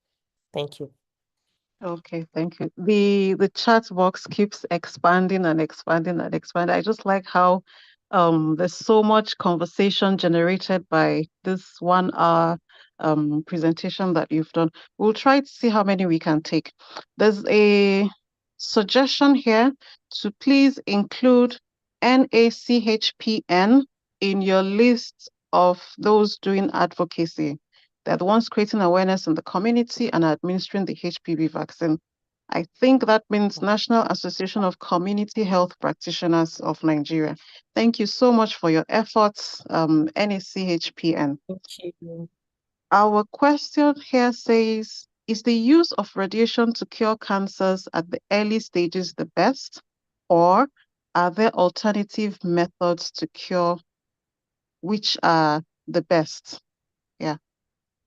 Thank you. Okay, thank you. The chat box keeps expanding and expanding and expanding. I just like how there's so much conversation generated by this 1 hour presentation that you've done. We'll try to see how many we can take. There's a suggestion here to please include NACHPN in your list of those doing advocacy. They're the ones creating awareness in the community and administering the HPV vaccine. I think that means National Association of Community Health Practitioners of Nigeria. Thank you so much for your efforts, NACHPN. Thank you. Our question here says, is the use of radiation to cure cancers at the early stages the best, or are there alternative methods to cure? Which are the best? Yeah.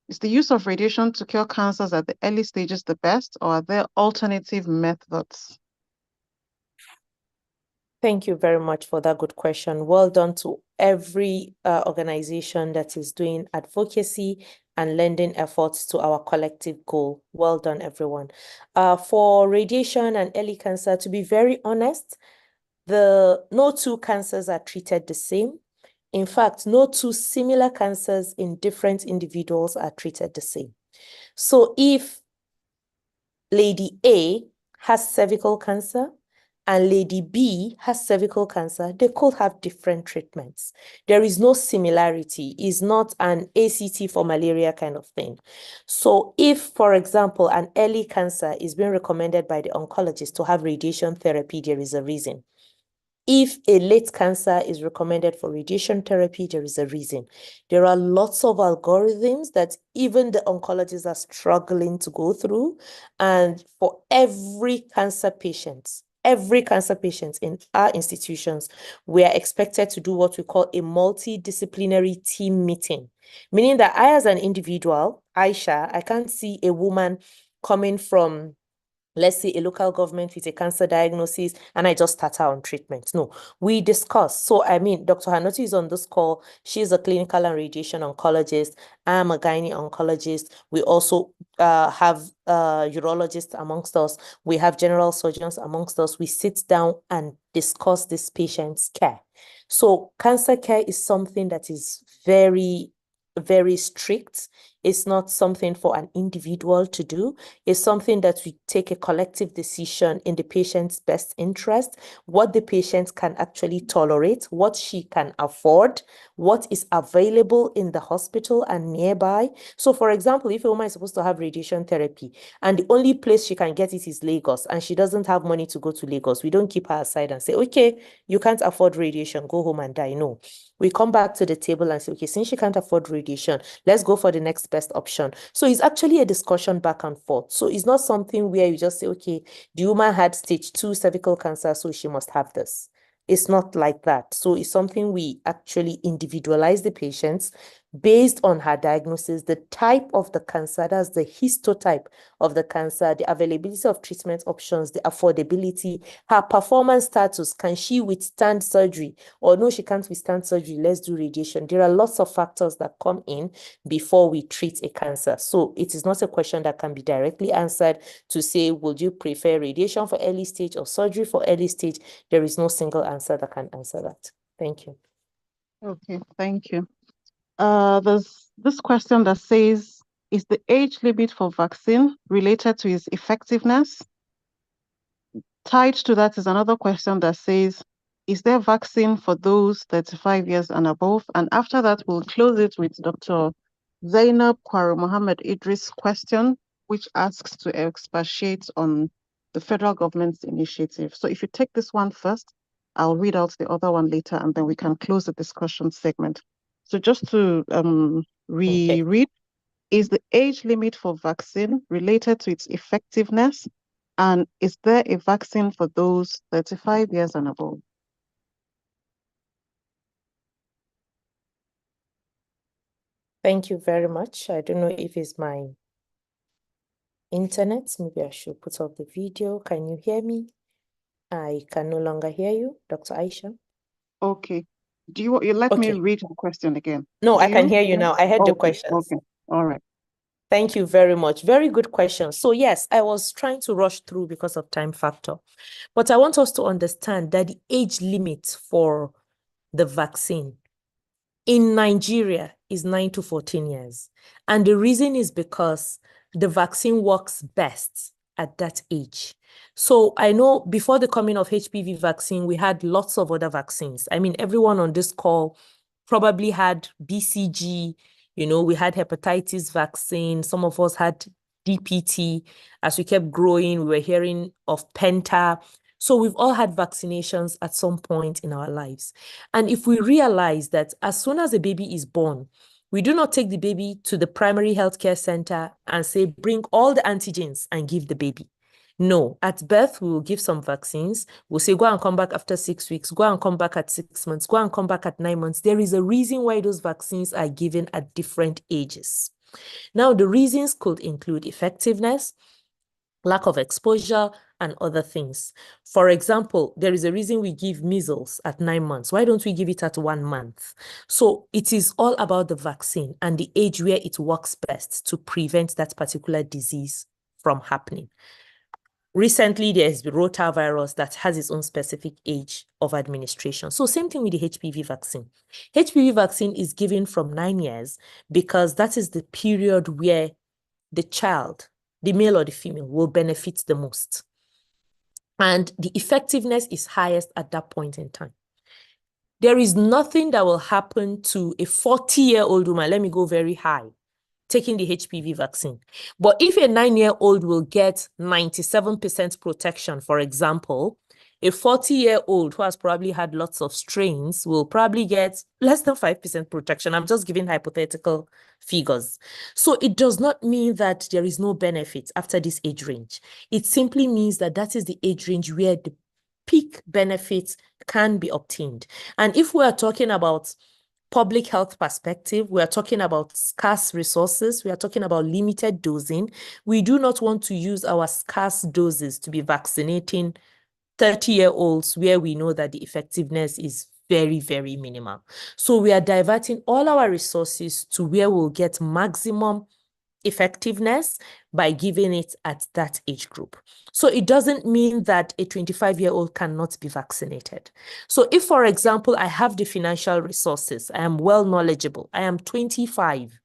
Is the use of radiation to cure cancers at the early stages the best, or are there alternative methods? Thank you very much for that good question. Well done to every organization that is doing advocacy and lending efforts to our collective goal. Well done, everyone. For radiation and early cancer, to be very honest, no 2 cancers are treated the same. In fact, no 2 similar cancers in different individuals are treated the same. So if Lady A has cervical cancer and Lady B has cervical cancer, they could have different treatments. There is no similarity. It's not an ACT for malaria kind of thing. So if, for example, an early cancer is being recommended by the oncologist to have radiation therapy, there is a reason. If a late cancer is recommended for radiation therapy, there is a reason. There are lots of algorithms that even the oncologists are struggling to go through. And for every cancer patient in our institutions, we are expected to do what we call a multidisciplinary team meeting, meaning that I, as an individual, Aisha, I can't see a woman coming from, let's say, a local government with a cancer diagnosis, and I just start her on treatment. No, we discuss. So, I mean, Dr. Hanoti is on this call. She's a clinical and radiation oncologist. I'm a gynae oncologist. We also have urologists amongst us. We have general surgeons amongst us. We sit down and discuss this patient's care. So, cancer care is something that is very, very strict. It's not something for an individual to do. It's something that we take a collective decision in the patient's best interest, what the patient can actually tolerate, what she can afford, what is available in the hospital and nearby. So, for example, if a woman is supposed to have radiation therapy and the only place she can get it is Lagos and she doesn't have money to go to Lagos, we don't keep her aside and say, okay, you can't afford radiation, go home and die. No, we come back to the table and say, okay, since she can't afford radiation, let's go for the next best option. So it's actually a discussion back and forth. So it's not something where you just say, okay, the woman had stage 2 cervical cancer, so she must have this. It's not like that. So it's something we actually individualize the patients based on her diagnosis, the type of the cancer, that's the histotype of the cancer, the availability of treatment options, the affordability, her performance status. Can she withstand surgery? Or no, she can't withstand surgery. Let's do radiation. There are lots of factors that come in before we treat a cancer. So it is not a question that can be directly answered to say, would you prefer radiation for early stage or surgery for early stage? There is no single answer that can answer that. Thank you. Okay, thank you. There's this question that says, is the age limit for vaccine related to its effectiveness? Tied to that is another question that says, is there vaccine for those 35 years and above? And after that, we'll close it with Dr. Zainab Kwaro Mohammed Idris' question, which asks to expatiate on the federal government's initiative. So if you take this one first, I'll read out the other one later, and then we can close the discussion segment. So just to reread, is the age limit for vaccine related to its effectiveness? And is there a vaccine for those 35 years and above? Thank you very much. I don't know if it's my internet. Maybe I should put up the video. Can you hear me? I can no longer hear you, Dr. Aisha. Okay. Do you let me Okay. read the question again? No, Do I can you? hear you now. I heard the Okay. questions. Okay. All right. Thank you very much. Very good question. So yes, I was trying to rush through because of time factor, but I want us to understand that the age limit for the vaccine in Nigeria is 9 to 14 years. And the reason is because the vaccine works best at that age. So I know before the coming of HPV vaccine, we had lots of other vaccines. I mean, everyone on this call probably had BCG, we had hepatitis vaccine. Some of us had DPT. As we kept growing, we were hearing of Penta. So we've all had vaccinations at some point in our lives. And if we realize that as soon as a baby is born, we do not take the baby to the primary healthcare center and say, bring all the antigens and give the baby. No, at birth, we will give some vaccines. We'll say, go and come back after 6 weeks, go and come back at 6 months, go and come back at 9 months. There is a reason why those vaccines are given at different ages. Now, the reasons could include effectiveness, lack of exposure, and other things. For example, there is a reason we give measles at 9 months. Why don't we give it at 1 month? So it is all about the vaccine and the age where it works best to prevent that particular disease from happening. Recently, there's the rotavirus that has its own specific age of administration. So same thing with the HPV vaccine. HPV vaccine is given from 9 years because that is the period where the child, the male or the female, will benefit the most. And the effectiveness is highest at that point in time. There is nothing that will happen to a 40-year-old woman, let me go very high, taking the HPV vaccine. But if a 9-year-old will get 97% protection, for example, a 40-year-old who has probably had lots of strains will probably get less than 5% protection. I'm just giving hypothetical figures. So it does not mean that there is no benefit after this age range. It simply means that that is the age range where the peak benefits can be obtained. And if we are talking about public health perspective, we are talking about scarce resources. We are talking about limited dosing. We do not want to use our scarce doses to be vaccinating 30-year-olds where we know that the effectiveness is very, very minimal. So we are diverting all our resources to where we'll get maximum effectiveness by giving it at that age group. So it doesn't mean that a 25-year-old cannot be vaccinated. So if, for example, I have the financial resources, I am well knowledgeable, I am 25,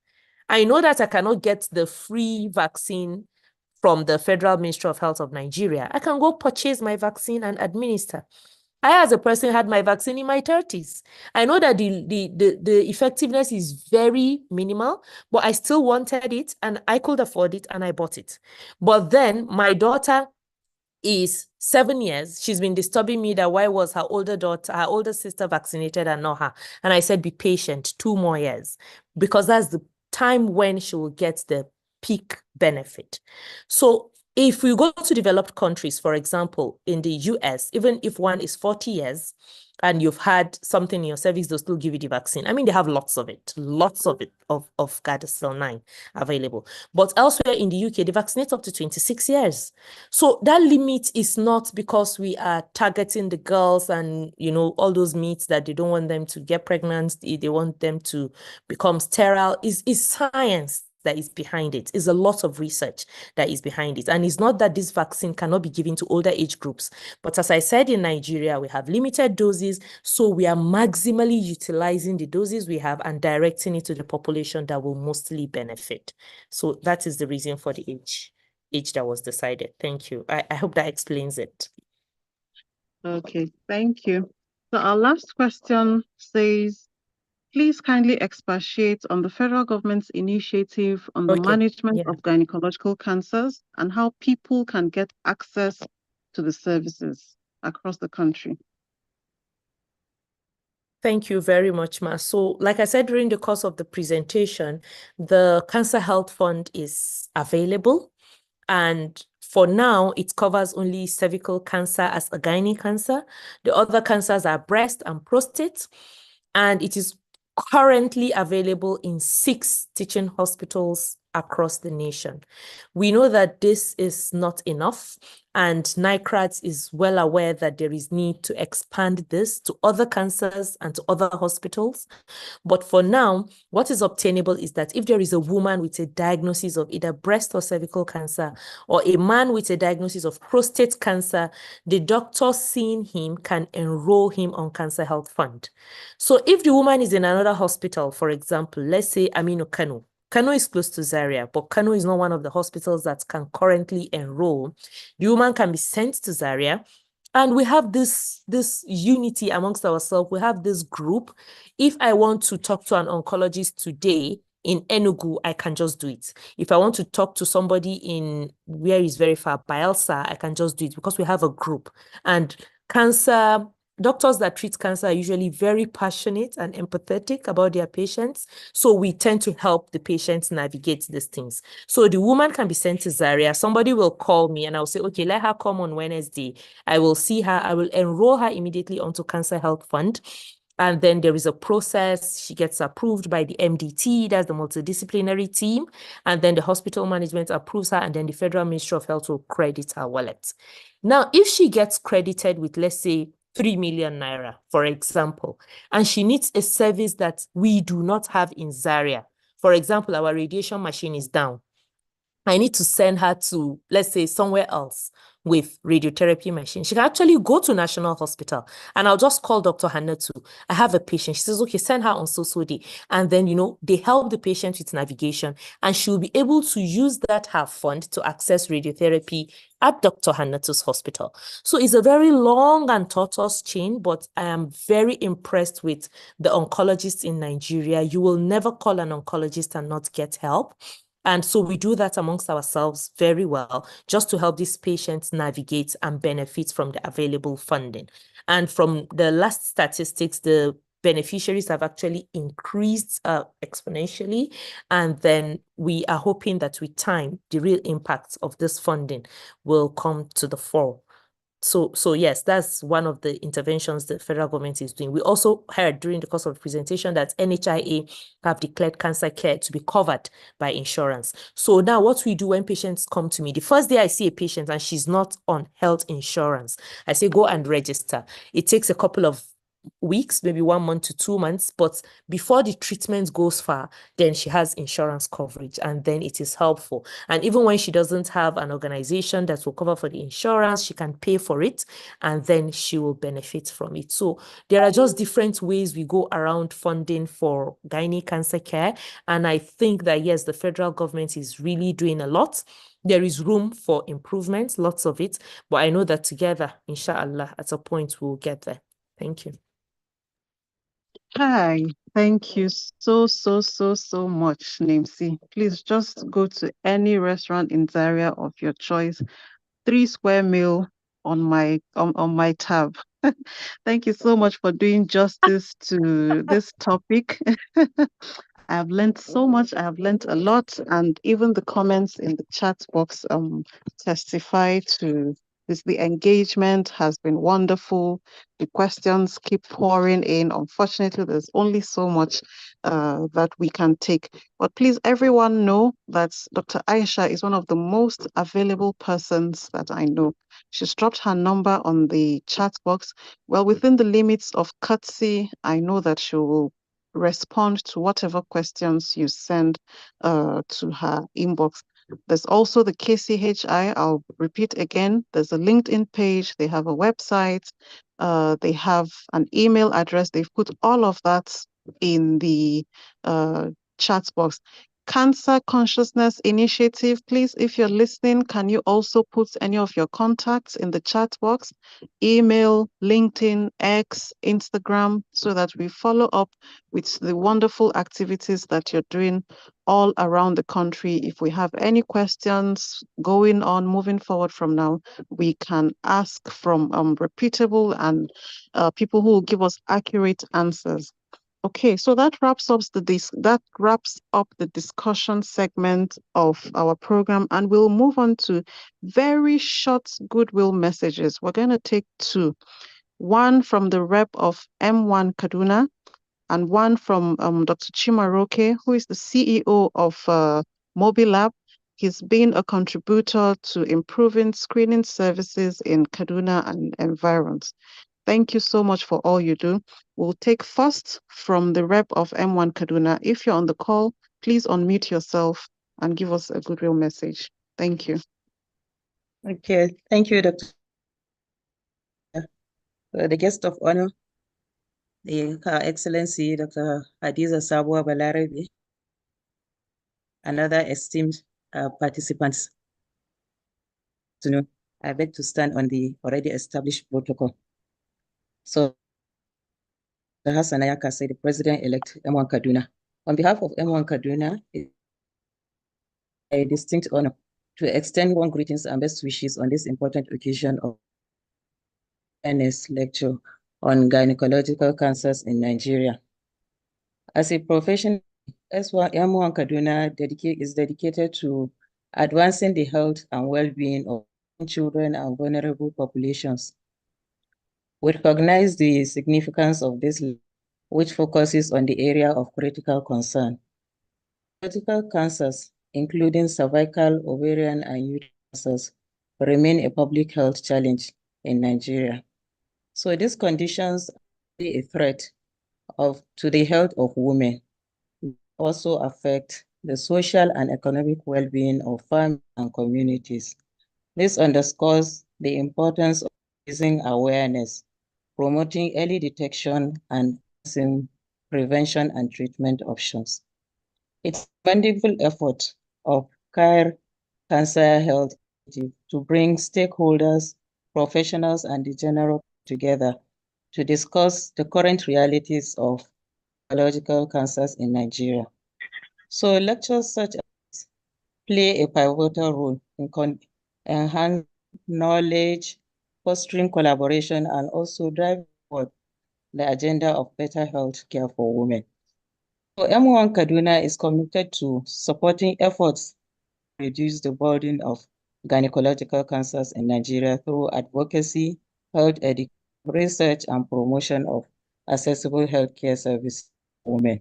I know that I cannot get the free vaccine from the Federal Ministry of Health of Nigeria. I can go purchase my vaccine and administer. I, as a person, had my vaccine in my 30s. I know that the effectiveness is very minimal, but I still wanted it and I could afford it and I bought it. But then my daughter is 7 years. She's been disturbing me that why was her older sister vaccinated and not her? And I said, be patient, 2 more years, because that's the time when she will get the peak benefit. So if we go to developed countries, for example, in the US, even if one is 40 years and you've had something in your cervix, they'll still give you the vaccine. I mean, they have lots of it, of Gardasil 9 available. But elsewhere in the UK, they vaccinate up to 26 years. So that limit is not because we are targeting the girls and, all those myths that they don't want them to get pregnant, they want them to become sterile. Is science that is behind it. Is a lot of research that is behind it. And it's not that this vaccine cannot be given to older age groups. But as I said, in Nigeria, we have limited doses. So we are maximally utilizing the doses we have and directing it to the population that will mostly benefit. So that is the reason for the age that was decided. Thank you. I hope that explains it. Okay, thank you. So our last question says, please kindly expatiate on the federal government's initiative on the management of gynecological cancers and how people can get access to the services across the country. Thank you very much, Ma. So, like I said during the course of the presentation, the Cancer Health Fund is available. And for now, it covers only cervical cancer as a gynae cancer. The other cancers are breast and prostate. And it is currently available in 6 teaching hospitals across the nation. We know that this is not enough, and NICRAT is well aware that there is need to expand this to other cancers and to other hospitals. But for now, what is obtainable is that if there is a woman with a diagnosis of either breast or cervical cancer, or a man with a diagnosis of prostate cancer, the doctor seeing him can enroll him on Cancer Health Fund. So if the woman is in another hospital, for example, let's say Aminu Kano. Kano is close to Zaria, but Kano is not one of the hospitals that can currently enroll. The woman can be sent to Zaria. And we have this unity amongst ourselves. We have this group. If I want to talk to an oncologist today in Enugu, I can just do it. If I want to talk to somebody in where is very far, Bielsa, I can just do it because we have a group. And doctors that treat cancer are usually very passionate and empathetic about their patients. So we tend to help the patients navigate these things. So the woman can be sent to Zaria. Somebody will call me and I'll say, okay, let her come on Wednesday. I will see her. I will enroll her immediately onto Cancer Health Fund. And then there is a process. She gets approved by the MDT, that's the multidisciplinary team. And then the hospital management approves her, and then the Federal Ministry of Health will credit her wallet. Now, if she gets credited with, let's say, 3 million naira, for example, and she needs a service that we do not have in Zaria. For example, our radiation machine is down. I need to send her to, let's say, somewhere else with radiotherapy machine. She can actually go to National Hospital and I'll just call Dr. Hannatu. I have a patient. She says, okay, send her on so day. And then, they help the patient with navigation and she'll be able to use that her fund to access radiotherapy at Dr. Hannatu's hospital. So it's a very long and tortuous chain, but I am very impressed with the oncologists in Nigeria. You will never call an oncologist and not get help. And so we do that amongst ourselves very well, just to help these patients navigate and benefit from the available funding. And from the last statistics, the beneficiaries have actually increased exponentially. And then we are hoping that with time, the real impact of this funding will come to the fore. So yes, that's one of the interventions the federal government is doing. We also heard during the course of the presentation that NHIA have declared cancer care to be covered by insurance. So now what we do when patients come to me, the first day I see a patient and she's not on health insurance, I say, go and register. It takes a couple of weeks, maybe 1 month to 2 months, but before the treatment goes far, then she has insurance coverage, and then it is helpful. And even when she doesn't have an organization that will cover for the insurance, she can pay for it, and then she will benefit from it. So there are just different ways we go around funding for gynae cancer care, and I think that yes, the federal government is really doing a lot. There is room for improvement, lots of it, but I know that together, inshallah, at a point we'll get there. Thank you. Hi, thank you so much, Namesy. Please just go to any restaurant in Zaria of your choice. 3 square meal on my tab. Thank you so much for doing justice to this topic. I have learned so much. I have learned a lot, and even the comments in the chat box testify to this. The engagement has been wonderful. The questions keep pouring in. Unfortunately, there's only so much that we can take. But please, everyone know that Dr. Aisha is one of the most available persons that I know. She's dropped her number on the chat box. Well, within the limits of courtesy, I know that she will respond to whatever questions you send to her inbox. There's also the KCHI. I'll repeat again. There's a LinkedIn page. They have a website. They have an email address. They've put all of that in the chat box. Cancer Consciousness Initiative, please, if you're listening, can you also put any of your contacts in the chat box? Email, LinkedIn, X, Instagram, so that we follow up with the wonderful activities that you're doing all around the country. If we have any questions going on, moving forward from now, we can ask from reputable and people who will give us accurate answers. Okay, so that wraps up the discussion segment of our program, and we'll move on to very short goodwill messages. We're going to take 2. One from the rep of M1 Kaduna, and one from Dr. Chimaroke, who is the CEO of Mobilab. He's been a contributor to improving screening services in Kaduna and environs. Thank you so much for all you do. We'll take first from the rep of M1 Kaduna. If you're on the call, please unmute yourself and give us a goodwill message. Thank you. Okay, thank you, Dr. The guest of honor, Her Excellency Dr. Hadiza Sabwa Balarabe, another esteemed participants. I beg to stand on the already established protocol. So, Hassan Ayaka, the President-elect M1 Kaduna. On behalf of M1 Kaduna, it's a distinct honor to extend warm greetings and best wishes on this important occasion of NS lecture on gynecological cancers in Nigeria. As a profession, M1 Kaduna is dedicated to advancing the health and well-being of children and vulnerable populations. We recognize the significance of this, which focuses on the area of critical concern. Critical cancers, including cervical, ovarian, and uterine cancers, remain a public health challenge in Nigeria. So these conditions are a threat to the health of women. They also affect the social and economic well-being of families and communities. This underscores the importance of raising awareness, promoting early detection, and prevention and treatment options. It's a commendable effort of CARE Cancer Health to bring stakeholders, professionals, and the general together to discuss the current realities of gynecological cancers in Nigeria. So lectures such as play a pivotal role in enhancing knowledge, fostering collaboration, and also driving forward the agenda of better health care for women. So M1 Kaduna is committed to supporting efforts to reduce the burden of gynecological cancers in Nigeria through advocacy, health education, research, and promotion of accessible healthcare services for women.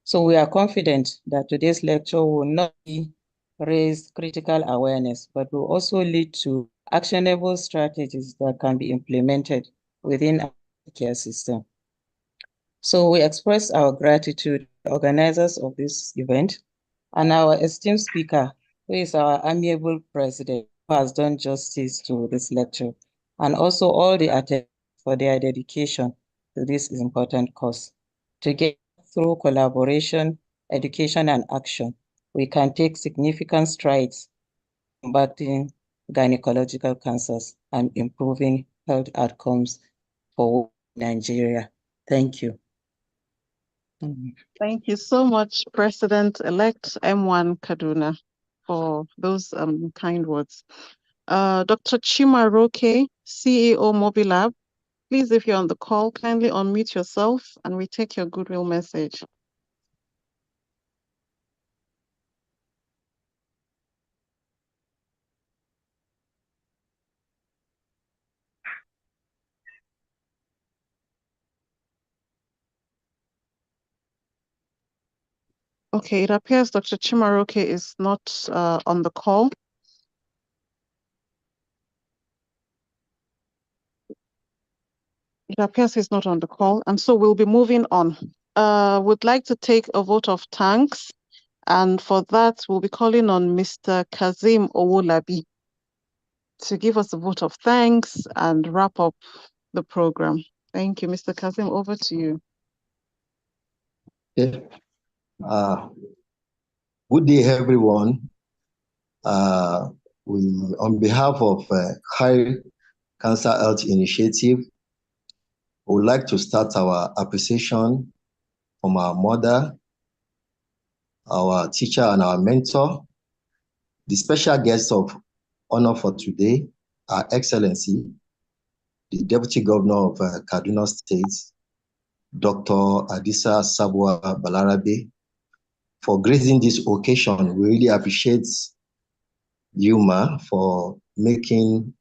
So we are confident that today's lecture will not only raise critical awareness, but will also lead to actionable strategies that can be implemented within our care system. So we express our gratitude to the organizers of this event and our esteemed speaker, who is our amiable president, who has done justice to this lecture, and also all the attendees for their dedication to this important cause. Together, through collaboration, education, and action, we can take significant strides in combating gynecological cancers and improving health outcomes for Nigeria. Thank you. Thank you so much, President-elect M1 Kaduna, for those kind words. Dr. Chimaroke, CEO Mobilab, please, if you're on the call, kindly unmute yourself and we take your goodwill message. Okay, it appears Dr. Chimaroke is not on the call. It appears he's not on the call, and so we'll be moving on. Would like to take a vote of thanks, and for that, we'll be calling on Mr. Kazim Owolabi to give us a vote of thanks and wrap up the program. Thank you, Mr. Kazim. Over to you. Okay. Good day, everyone. We, on behalf of High Cancer Health Initiative, we would like to start our appreciation from our mother, our teacher, and our mentor. The special guest of honor for today, Her Excellency, the Deputy Governor of Kaduna State, Dr. Adisa Sabwa Balarabe, for gracing this occasion. We really appreciate you, Ma, for making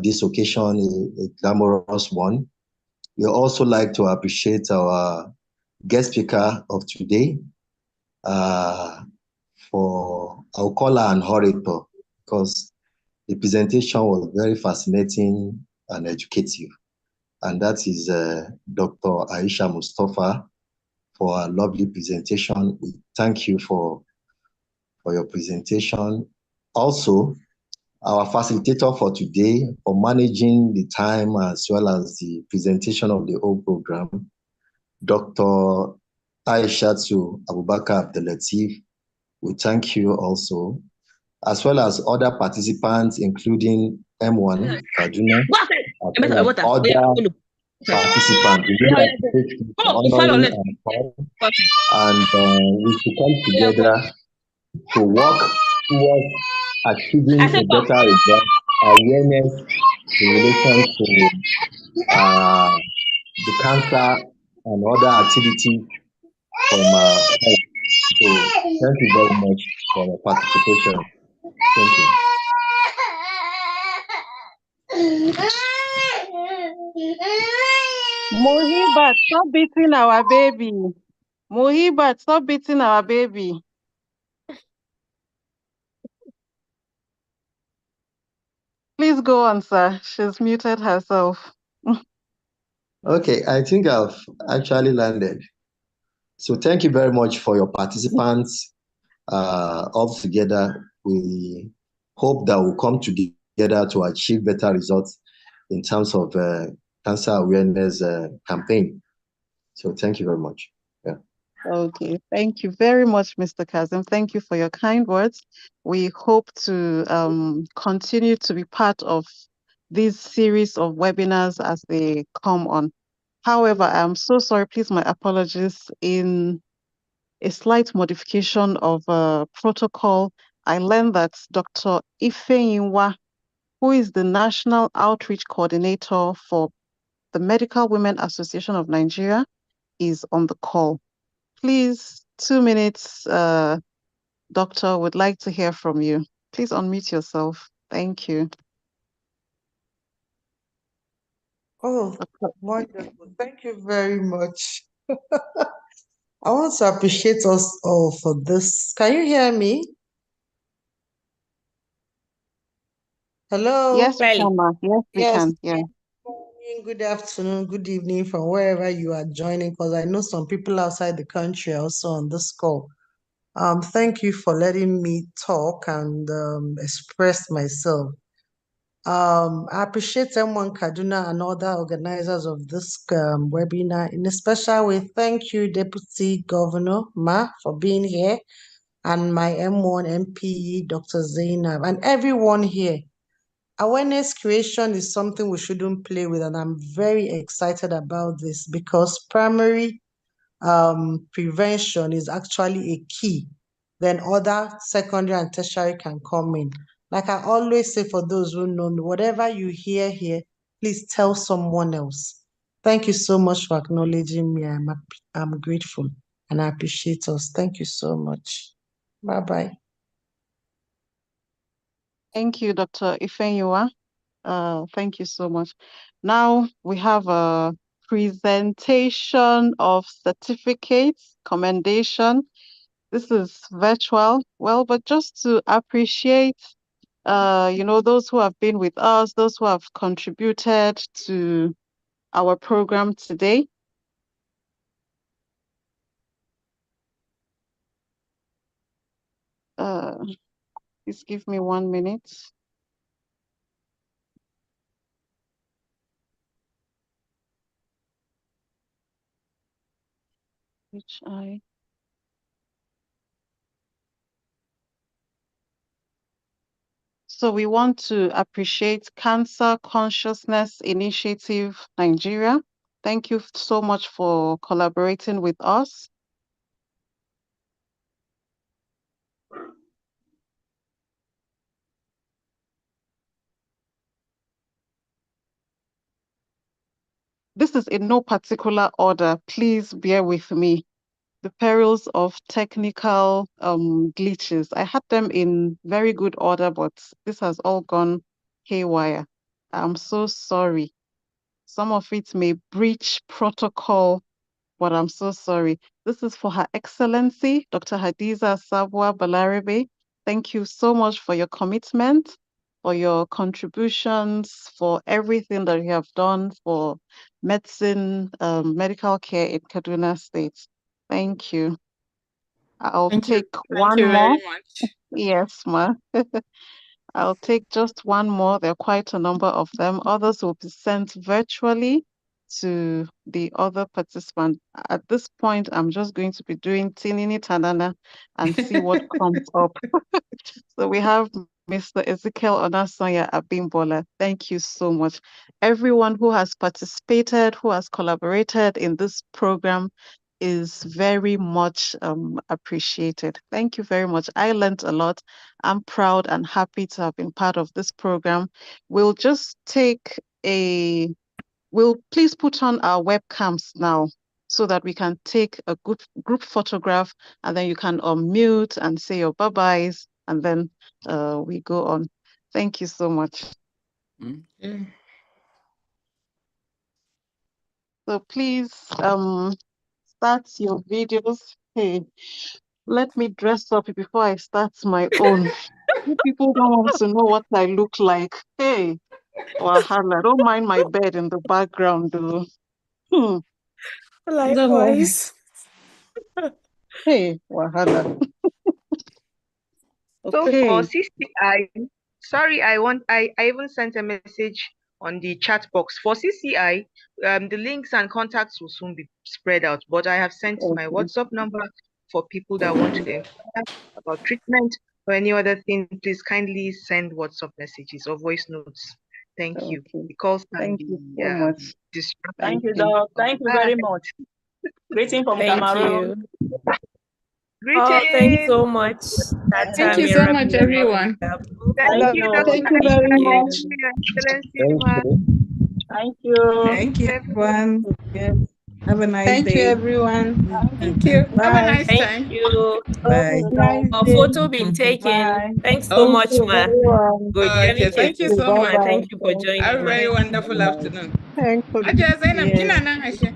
this occasion a glamorous one. We also like to appreciate our guest speaker of today, for our caller and orator, because the presentation was very fascinating and educative. And that is Dr. Aisha Mustafa for a lovely presentation. We thank you for your presentation. Also, our facilitator for today for managing the time as well as the presentation of the whole program, Dr. Aishatu Abubakar Abdelatif. We thank you also, as well as other participants, including M1 Kaduna, as well as other participants. We really appreciate you for honoring our call, and we should come together to work towards achieving a better result, awareness in relation to the cancer and other activities from health. So thank you very much for your participation. Thank you. Mohibat, stop beating our baby. Mohibat, stop beating our baby. Please go on, sir. She's muted herself. Okay, I think I've actually landed. So thank you very much for your participants. All together, we hope that we'll come together to achieve better results in terms of cancer awareness campaign. So thank you very much. Yeah. Okay, thank you very much, Mr. Kazim. Thank you for your kind words. We hope to continue to be part of this series of webinars as they come on. However, I'm so sorry, please, my apologies. In a slight modification of protocol, I learned that Dr. Ifeyinwa, who is the National Outreach Coordinator for the Medical Women Association of Nigeria, is on the call. Please, 2 minutes, Doctor, would like to hear from you. Please unmute yourself. Thank you. Oh, wonderful. Thank you very much. I want to appreciate us all for this. Can you hear me? Hello? Yes, we Clearly. can, ma. Yes, we Yes. can. Yeah. Good morning, good afternoon, good evening from wherever you are joining, because I know some people outside the country are also on this call. Thank you for letting me talk and express myself. I appreciate M1 Kaduna and other organizers of this webinar. In a special way, thank you, Deputy Governor Ma, for being here, and my M1 MP, Dr. Zainab, and everyone here. Awareness creation is something we shouldn't play with, and I'm very excited about this because primary prevention is actually a key. Then other secondary and tertiary can come in. Like I always say for those who know me, whatever you hear here, please tell someone else. Thank you so much for acknowledging me. I'm grateful and I appreciate us. Thank you so much. Bye-bye. Thank you, Dr. Ifenyua. Thank you so much. Now we have a presentation of certificates, commendation. This is virtual. Well, but just to appreciate, those who have been with us, those who have contributed to our program today. Please give me 1 minute. So we want to appreciate Cancer Consciousness Initiative Nigeria. Thank you so much for collaborating with us. This is in no particular order. Please bear with me. The perils of technical glitches. I had them in very good order, but this has all gone haywire. I'm so sorry. Some of it may breach protocol, but I'm so sorry. This is for Her Excellency, Dr. Hadiza Sabwa Balarabe. Thank you so much for your commitment, for your contributions, for everything that you have done for medicine, medical care in Kaduna State. Thank you. I'll Thank you. take Thank one you more. very much. Yes, ma. I'll take just one more. There are quite a number of them. Others will be sent virtually to the other participants. At this point, I'm just going to be doing tinini tanana and see what comes up. So we have Mr. Ezekiel Onasanya Abimbola. Thank you so much. Everyone who has participated, who has collaborated in this program is very much appreciated. Thank you very much. I learned a lot. I'm proud and happy to have been part of this program. We'll just we'll please put on our webcams now so that we can take a good group photograph, and then you can unmute and say your bye-byes, and then we go on. Thank you so much. Okay. So please start your videos. Hey, let me dress up before I start my own. You people don't want to know what I look like. Hey, Wahala, don't mind my bed in the background, though. Likewise. Hey, Wahala. So for Okay. CCI, sorry, I even sent a message on the chat box. For CCI, the links and contacts will soon be spread out, but I have sent my Okay. WhatsApp number for people that want to inquire about treatment or any other thing. Please kindly send WhatsApp messages or voice notes. Thank you. Okay. The calls can Thank be you so much. disruptive. Thank you, Doc. Thank you very much. Greeting from Thank Cameroon. you. Greetings. Oh, thanks so much. That Thank you you're so much, representing everyone. Liverpool. Thank Thank you, you. Dr. Thank you Thank very Aisha. Thank much. you. you, Your Excellency. Thank you. Thank you. Thank you, everyone. Yes. Have a nice Thank you, day. everyone. Thank you. Have a Bye. nice Thank time. you. Bye. Nice Our day. photo been taken. Bye. Thanks so Oh, much, ma. Good. Let me okay. take Thank you this, so ma. much. Thank you for Have a joining, ma. very wonderful afternoon. Thank you. Aja Zainab, Yes. kina nan ashe.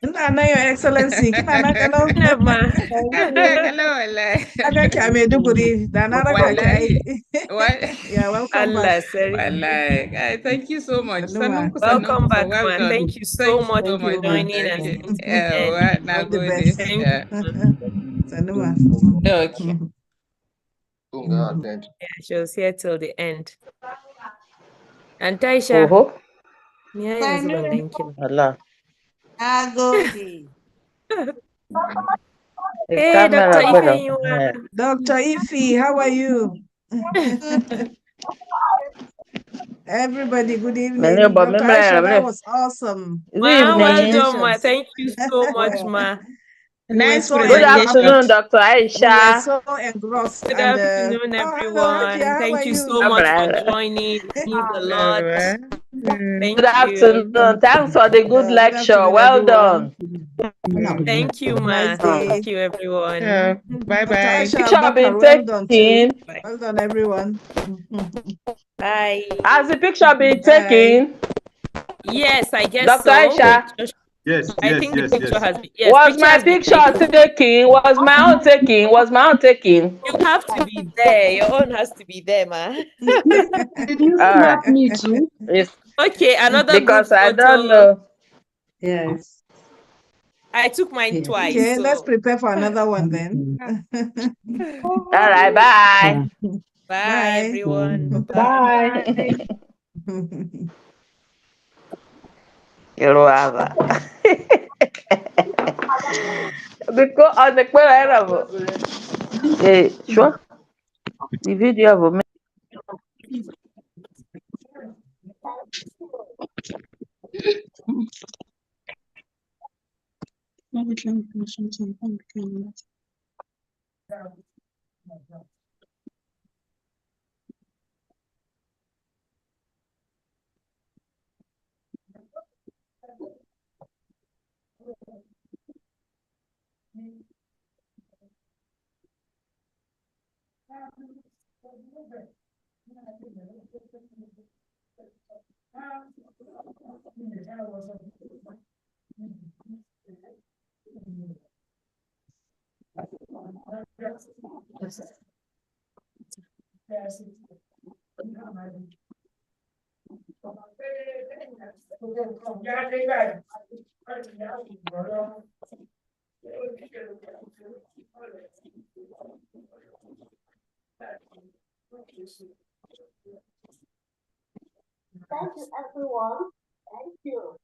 Nana, Your Excellency, kina na kalau. Zainab, ma. Lafiya kalau wallahi. Aga ki a Maiduguri, da na raka ki ai. Yeah, welcome back. Allah, sorry. Wallahi. Thank you so much. Sanuma. Welcome back, Well ma. done. Thank you so Thank you much so for much. joining and Okay. staying to the end. All the Nagode. best. Thank Yeah. you. Sanuma. Okay. Yeah, she was here till the end. And Taisha, yeah, I was thank you. Allah. Agodi. Hey, Dr. Camera Ifeyinwa. Dr. Ify, how are you? Everybody, good evening. Dr. Aisha, that was awesome. Ma, well done, ma. Congratulations. Thank you so much, ma. Nice Good presentation. Dr. We were Aisha. so engrossed. Good And afternoon, hello, Hakia, everyone. how Thank are you you? so much for joining. It means a lot. Thank you. Thanks for the good Good lecture. afternoon, Well everyone. done. Thank you, ma. Nice day. Thank you, everyone. Dr. Bye-bye. Aisha Picture been Abubakar, well done too. taken. Bye. Well done, everyone. Bye. Has the picture been Bye. taken? Yes, I guess Dr. so. Aisha, Yes, I yes, think the yes, picture yes. has been, yes, was picture my has been picture taken. taken? Was my own taken? Was my own taken? You have to be there. Your own has to be there, ma. Did you All snap right. me too? It's Okay, another good because I don't photo. know. Yes. I took mine Yes. twice. Okay, So. let's prepare for another one then. All right. Bye. Bye, everyone. Bye. Iruaga. Because on the sure. The video of me. Thank you, everyone. Thank you.